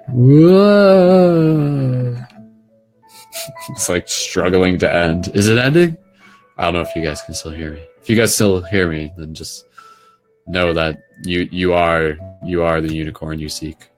Whoa. It's like struggling to end. Is it ending? I don't know if you guys can still hear me. If you guys still hear me, then just know that you are the unicorn you seek.